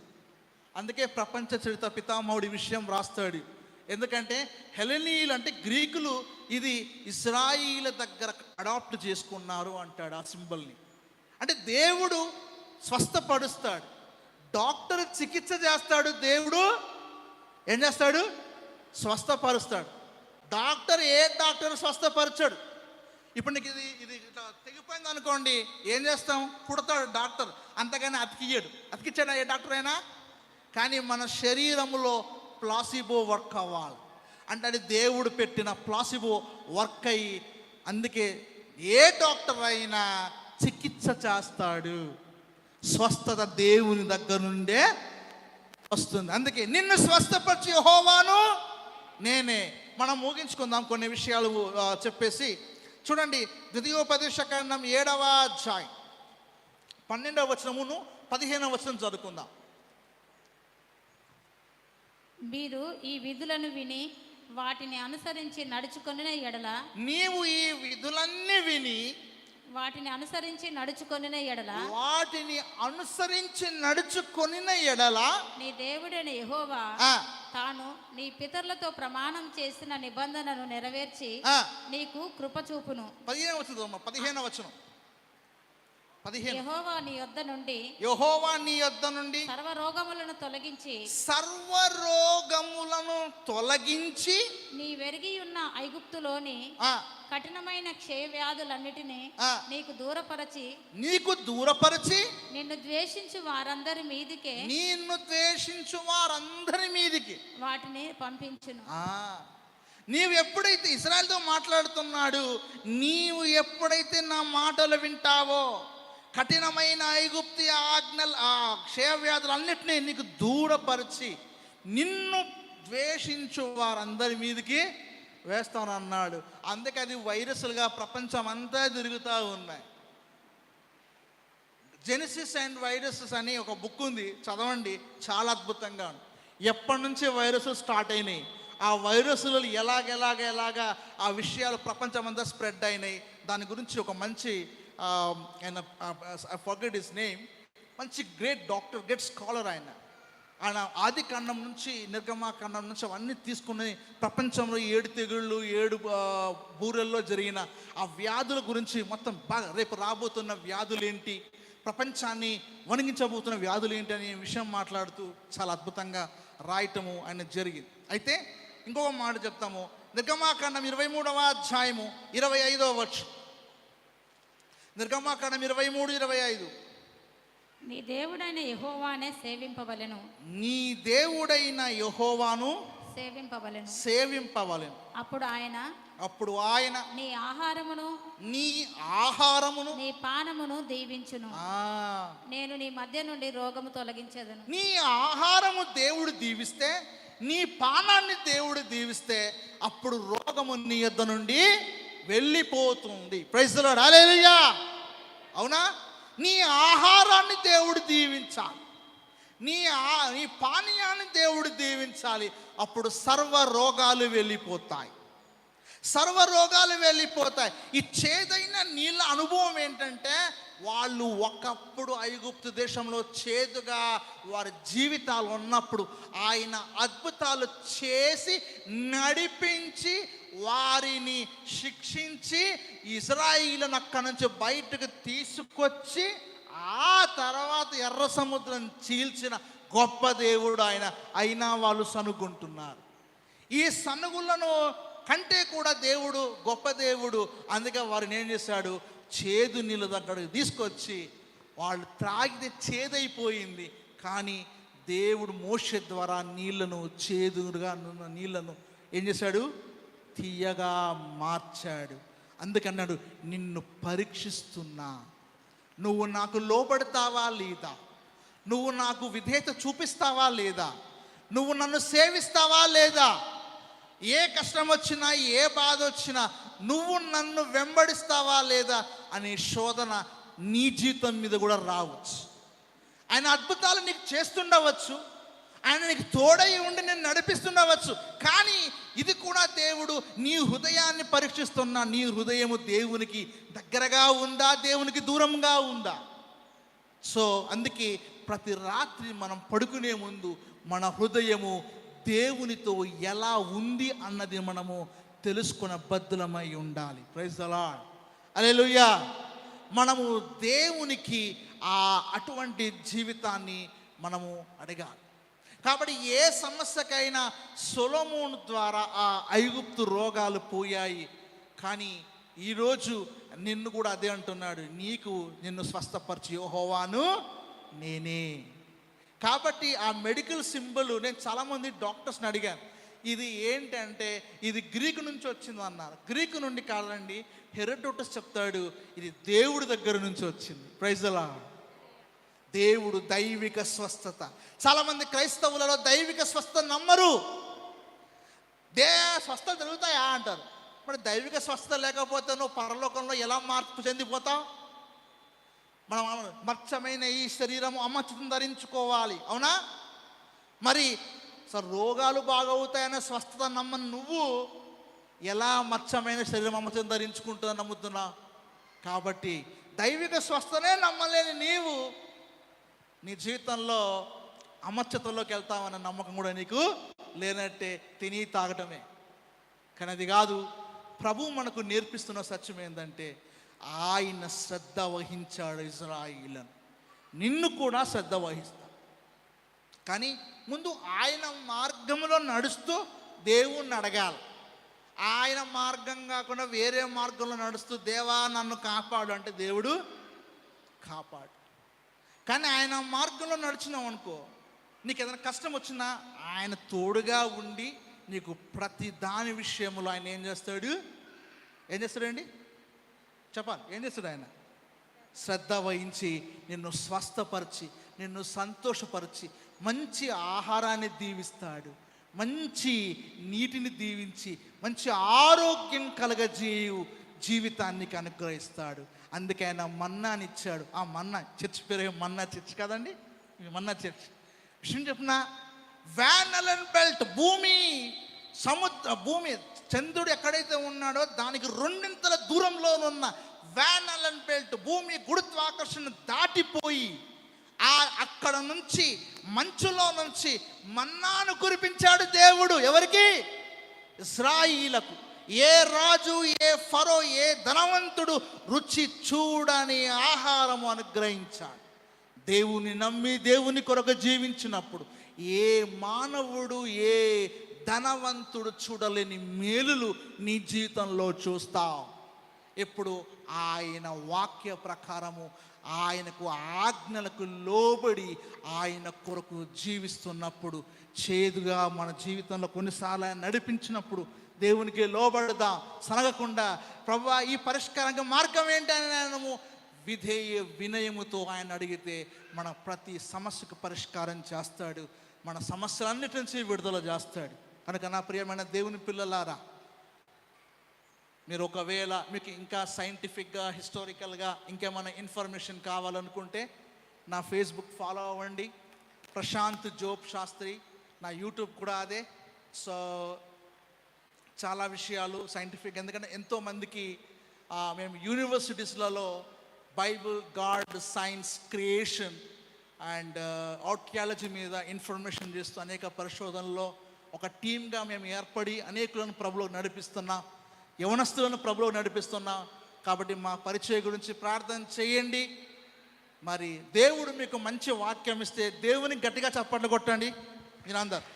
అందుకే ప్రపంచ చరిత్ర పితామహుడి విషయం రాస్తాడు. ఎందుకంటే హెలెనీయులు అంటే గ్రీకులు ఇది ఇజ్రాయిల దగ్గర అడాప్ట్ చేసుకున్నారు అంటాడు ఆ సింబల్ని. అంటే దేవుడు స్వస్థపరుస్తాడు, డాక్టర్ చికిత్స చేస్తాడు, దేవుడు ఏం చేస్తాడు? స్వస్థపరుస్తాడు. డాక్టర్ ఏ డాక్టర్ స్వస్థపరచాడు? ఇప్పుడు నీకు ఇది ఇది ఇట్లా తెగిపోయింది అనుకోండి, ఏం చేస్తాం? పుడతాడు డాక్టర్, అంతగానే అతికిచ్చాడా ఏ డాక్టర్ అయినా? కానీ మన శరీరంలో ప్లాసిబో వర్క్ అవ్వాలి అంటే అది దేవుడు పెట్టిన ప్లాసిబో వర్క్ అయ్యి, అందుకే ఏ డాక్టర్ అయినా చికిత్స చేస్తాడు. స్వస్థత దేవుని దగ్గర నుండే వస్తుంది. అందుకే నిన్ను స్వస్థపరిచి యెహోవాను నేనే. మనం ముగించుకుందాం కొన్ని విషయాలు చెప్పేసి. చూడండి, ద్వితీయోపదేశకాండం 7వ అధ్యాయం 12వ వచనమును 15వ వచనం చదువుకుందాం. మీరు ఈ విధులను విని వాటిని అనుసరించి నడుచుకొనిన ఎడల, నీవు ఈ విధులన్నీ విని వాటిని అనుసరించి నడుచుకొనిన ఎడల, వాటిని అనుసరించి నడుచుకొనిన ఎడల, నీ దేవుడైన యెహోవా తాను నీ పితరులతో ప్రమాణం చేసిన నిబంధనను నెరవేర్చి నీకు కృప చూపును. 15వ వచనం. యెహోవా నీ యొద్ద నుండి సర్వ రోగములను తొలగించి నీ వెరిగి ఉన్న ఐగుప్తులోని కఠినమైన క్షయ వ్యాధులన్నిటినీ నీకు దూరపరచి నిన్ను ద్వేషించు వారందరి మీదికి వాటిని పంపించును. నీవు ఎప్పుడైతే ఇశ్రాయేలుతో మాట్లాడుతున్నాడు, నీవు ఎప్పుడైతే నా మాటలు వింటావో కఠినమైన ఐగుప్తి ఆజ్ఞలు ఆ క్షయవ్యాధులన్నిటినీ నీకు దూరపరిచి నిన్ను ద్వేషించు వారందరి మీదకి వేస్తాను అన్నాడు. అందుకే అది వైరస్లుగా ప్రపంచం అంతా తిరుగుతూ ఉన్నాయి. జెనిసిస్ అండ్ వైరసెస్ అని ఒక బుక్ ఉంది, చదవండి, చాలా అద్భుతంగా ఉంది. ఎప్పటి నుంచి వైరస్లు స్టార్ట్ అయినాయి, ఆ వైరస్లు ఎలాగా ఆ విషయాలు ప్రపంచం అంతా స్ప్రెడ్ అయినాయి. దాని గురించి ఒక మంచి ఫర్గెట్ హిస్ నేమ్, మంచి గ్రేట్ డాక్టర్, గ్రేట్ స్కాలర్ ఆయన ఆది ఖండం నుంచి నిర్గమాకాండం నుంచి అవన్నీ తీసుకుని ప్రపంచంలో 7 తెగుళ్ళు 7 బూరెల్లో జరిగిన ఆ వ్యాధుల గురించి మొత్తం బాగా, రేపు రాబోతున్న వ్యాధులు ఏంటి, ప్రపంచాన్ని వణిగించబోతున్న వ్యాధులు ఏంటి అనే విషయం మాట్లాడుతూ చాలా అద్భుతంగా రాయటము ఆయన జరిగింది. అయితే ఇంకొక మాట చెప్తాము, నిర్గమాకాండం 23వ అధ్యాయము 25వ వచనం. నిర్గమాకాండం 23:25. నీ దేవుడైన యెహోవానే సేవింపవలెను. నీ దేవుడైన యెహోవాను సేవింపవలెను. అప్పుడు ఆయన నీ ఆహారమును నీ పానమును దీవించును. నేను నీ మధ్య నుండి రోగము తొలగించెదను. నీ ఆహారము దేవుడు దీవిస్తే, నీ పానాన్ని దేవుడు దీవిస్తే, అప్పుడు రోగము నీ యొద్ద నుండి వెళ్ళిపోతుంది. ప్రైజ్ ది లార్డ్, హల్లెలూయా. అవునా? నీ ఆహారాన్ని దేవుడు దీవించాలి, నీ పానీయాన్ని దేవుడు దీవించాలి. అప్పుడు సర్వ రోగాలు వెళ్ళిపోతాయి. ఈ చేదైన నీళ్ళ అనుభవం ఏంటంటే, వాళ్ళు ఒకప్పుడు ఐగుప్తు దేశంలో చేదుగా వారి జీవితాలు ఉన్నప్పుడు ఆయన అద్భుతాలు చేసి నడిపించి వారిని శిక్షించి ఇశ్రాయేలును అక్కడి నుంచి బయటకు తీసుకొచ్చి ఆ తర్వాత ఎర్ర సముద్రం చీల్చిన గొప్ప దేవుడు ఆయన. అయినా వాళ్ళు సనుగుంటున్నారు. ఈ సనుగులను కంటే కూడా దేవుడు గొప్ప దేవుడు. అందుకే వారిని ఏం చేశాడు, చేదు నీళ్ళ దగ్గరకు తీసుకొచ్చి, వాళ్ళు త్రాగితే చేదైపోయింది, కానీ దేవుడు మోషే ద్వారా నీళ్లను, చేదుగా ఉన్న నీళ్లను ఏం చేశాడు, తీయగా మార్చాడు. అందుకన్నాడు, నిన్ను పరీక్షిస్తున్నా, నువ్వు నాకు లోబడతావా లేదా, నువ్వు నాకు విధేయత చూపిస్తావా లేదా, నువ్వు నన్ను సేవిస్తావా లేదా, ఏ కష్టం వచ్చినా ఏ బాధ వచ్చినా నువ్వు నన్ను వెంబడిస్తావా లేదా అనే శోధన నీ జీవితం మీద కూడా రావచ్చు. ఆయన అద్భుతాలు నీకు చేస్తుండవచ్చు, ఆయన నీకు తోడై ఉండి నేను నడిపిస్తుండవచ్చు, కానీ ఇది కూడా దేవుడు నీ హృదయాన్ని పరీక్షిస్తున్నా. నీ హృదయము దేవునికి దగ్గరగా ఉందా, దేవునికి దూరంగా ఉందా? సో అందుకే ప్రతి రాత్రి మనం పడుకునే ముందు మన హృదయము దేవునితో ఎలా ఉంది అన్నది మనము తెలుసుకున్న బద్ధులమై ఉండాలి. Praise the Lord. హల్లెలూయా. మనము దేవునికి అటువంటి జీవితాన్ని మనము అడగాలి. కాబట్టి ఏ సమస్యకైనా సొలొమోను ద్వారా ఆ ఐగుప్తు రోగాలు పోయాయి. కానీ ఈరోజు నిన్ను కూడా అదే అంటున్నాడు, నిన్ను స్వస్థపరిచి యెహోవాను నేనే. కాబట్టి ఆ మెడికల్ సింబల్ నేను చాలామంది డాక్టర్స్ని అడిగాను, ఇది ఏంటంటే ఇది గ్రీకు నుంచి వచ్చింది అన్నారు. గ్రీకు నుండి కాదండి, హెరోడోటస్ చెప్తాడు ఇది దేవుడి దగ్గర నుంచి వచ్చింది. Praise the Lord. దేవుడు దైవిక స్వస్థత. చాలామంది క్రైస్తవులలో దైవిక స్వస్థత నమ్మరు. స్వస్థత జరుగుతాయా అంటారు. మరి దైవిక స్వస్థత లేకపోతే నువ్వు పరలోకంలో ఎలా మార్పు చెందిపోతావు? మనం మచ్చమైన ఈ శరీరము అమర్చం ధరించుకోవాలి, అవునా? మరి రోగాలు బాగవుతాయనే స్వస్థత నమ్మని నువ్వు ఎలా మచ్చమైన శరీరం అమర్చం ధరించుకుంటుందని నమ్ముతున్నా? కాబట్టి దైవిక స్వస్థనే నమ్మలేని నీవు నీ జీవితంలో అమర్చతలోకి వెళ్తామన్న నమ్మకం కూడా నీకు లేనట్టే. తిని తాగటమే. కానీ అది కాదు. ప్రభు మనకు నేర్పిస్తున్న సత్యం ఏంటంటే ఆయన శ్రద్ధ వహించాడు ఇశ్రాయేలును. నిన్ను కూడా శ్రద్ధ వహిస్తాడు. కానీ ముందు ఆయన మార్గంలో నడుస్తూ దేవుణ్ణి అడగాలి. ఆయన మార్గం కాకుండా వేరే మార్గంలో నడుస్తూ దేవా నన్ను కాపాడు అంటే దేవుడు కాపాడు. కానీ ఆయన మార్గంలో నడిచినావు అనుకో, నీకు ఏదైనా కష్టం వచ్చినా ఆయన తోడుగా ఉండి నీకు ప్రతి దాని విషయంలో ఆయన ఏం చేస్తాడండి చెప్పాలి. ఏం చేస్తాడు? ఆయన శ్రద్ధ వహించి నిన్ను స్వస్థపరిచి నిన్ను సంతోషపరిచి మంచి ఆహారాన్ని దీవిస్తాడు, మంచి నీటిని దీవించి మంచి ఆరోగ్యం కలగజేయు జీవితానికి అనుగ్రహిస్తాడు. అందుకే ఆయన మన్నానిచ్చాడు. ఆ మన్నా చర్చ్ పేరు మన్నా చర్చ్ కదండి, మన్నా చర్చ్. విషయం చెప్పిన వ్యాన్ అలెన్ బెల్ట్, భూమి చంద్రుడు ఎక్కడైతే ఉన్నాడో దానికి రెండింతల దూరంలో ఉన్న వ్యాన్ అలెన్ బెల్ట్ భూమి గురుత్వాకర్షణ దాటిపోయి అక్కడ నుంచి మంచులో నుంచి మన్నాను కురిపించాడు దేవుడు. ఎవరికి? ఇశ్రాయేలుకు. ఏ రాజు, ఏ ఫరో, ఏ ధనవంతుడు రుచి చూడని ఆహారము అనుగ్రహించాడు. దేవుని నమ్మి దేవుని కొరకు జీవించినప్పుడు ఏ మానవుడు, ఏ ధనవంతుడు చూడలేని మేలులు నీ జీవితంలో చూస్తావు. ఎప్పుడు ఆయన వాక్య ప్రకారము ఆయనకు ఆజ్ఞలకు లోబడి ఆయన కొరకు జీవిస్తున్నప్పుడు, చేదుగా మన జీవితంలో కొన్నిసార్లు ఆయన నడిపించినప్పుడు దేవునికి లోబడదాం. సనగకుండా ప్రభువా ఈ పరిష్కారంగా మార్గం ఏంటని ఆయనము విధేయ వినయముతో ఆయన అడిగితే మన ప్రతి సమస్యకు పరిష్కారం చేస్తాడు, మన సమస్యలన్నిటి నుంచి విడుదల చేస్తాడు. కనుక నా ప్రియమైన దేవుని పిల్లలారా, మీరు ఒకవేళ మీకు ఇంకా సైంటిఫిక్గా, హిస్టారికల్గా ఇంకేమైనా ఇన్ఫర్మేషన్ కావాలనుకుంటే నా ఫేస్బుక్ ఫాలో అవ్వండి, ప్రశాంత్ జోబ్ శాస్త్రి. నా యూట్యూబ్ కూడా అదే. సో చాలా విషయాలు సైంటిఫిక్, ఎందుకంటే ఎంతోమందికి మేము యూనివర్సిటీస్లలో Bible, God, science, creation and archaeology మీద ఇన్ఫర్మేషన్ చేస్తూ అనేక పరిశోధనలో ఒక టీమ్గా మేము ఏర్పడి అనేకులను ప్రభులో నడిపిస్తున్నాం, యవనస్తులను ప్రభులో నడిపిస్తున్నాం. కాబట్టి మా పరిచయం గురించి ప్రార్థన చేయండి. మరి దేవుడు మీకు మంచి వాక్యం ఇస్తే దేవునికి గట్టిగా చప్పట్లు కొట్టండి. మీరందరు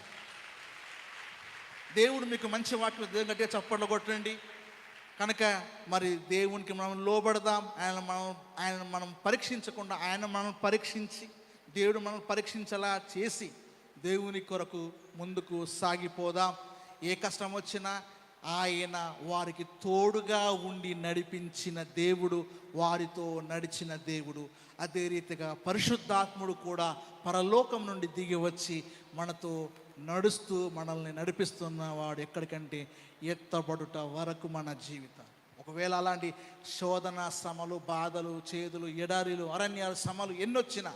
దేవుడు మీకు మంచి వాక్యం, దేవుని గట్టిగా చప్పట్లు కొట్టండి. కనుక మరి దేవునికి మనం లోబడదాం. ఆయన మనం పరీక్షించకుండా ఆయన మనం పరీక్షించి, దేవుడు మనం పరీక్షించేలా చేసి దేవుని కొరకు ముందుకు సాగిపోదాం. ఏ కష్టం వచ్చినా ఆయన వారికి తోడుగా ఉండి నడిపించిన దేవుడు, వారితో నడిచిన దేవుడు. అదే రీతిగా పరిశుద్ధాత్ముడు కూడా పరలోకం నుండి దిగి వచ్చి మనతో నడుస్తూ మనల్ని నడిపిస్తున్నవాడు ఎక్కడికంటే ఎత్తబడుట వరకు మన జీవితం. ఒకవేళ అలాంటి శోధన, శ్రమలు, బాధలు, చేదులు, ఎడారిలు, అరణ్యాలు, శ్రమలు ఎన్నొచ్చినా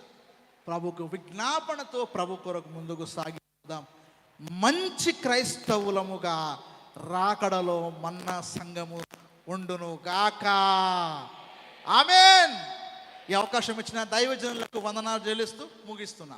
ప్రభుకు విజ్ఞాపనతో ప్రభు కొరకు ముందుకు సాగిద్దాం. మంచి క్రైస్తవులముగా రాకడలో మన్నా సంఘము ఉండును గాక. ఆమేన్. ఈ అవకాశం ఇచ్చిన దైవజనులకు వందనాలు చెల్లిస్తూ ముగిస్తున్నా.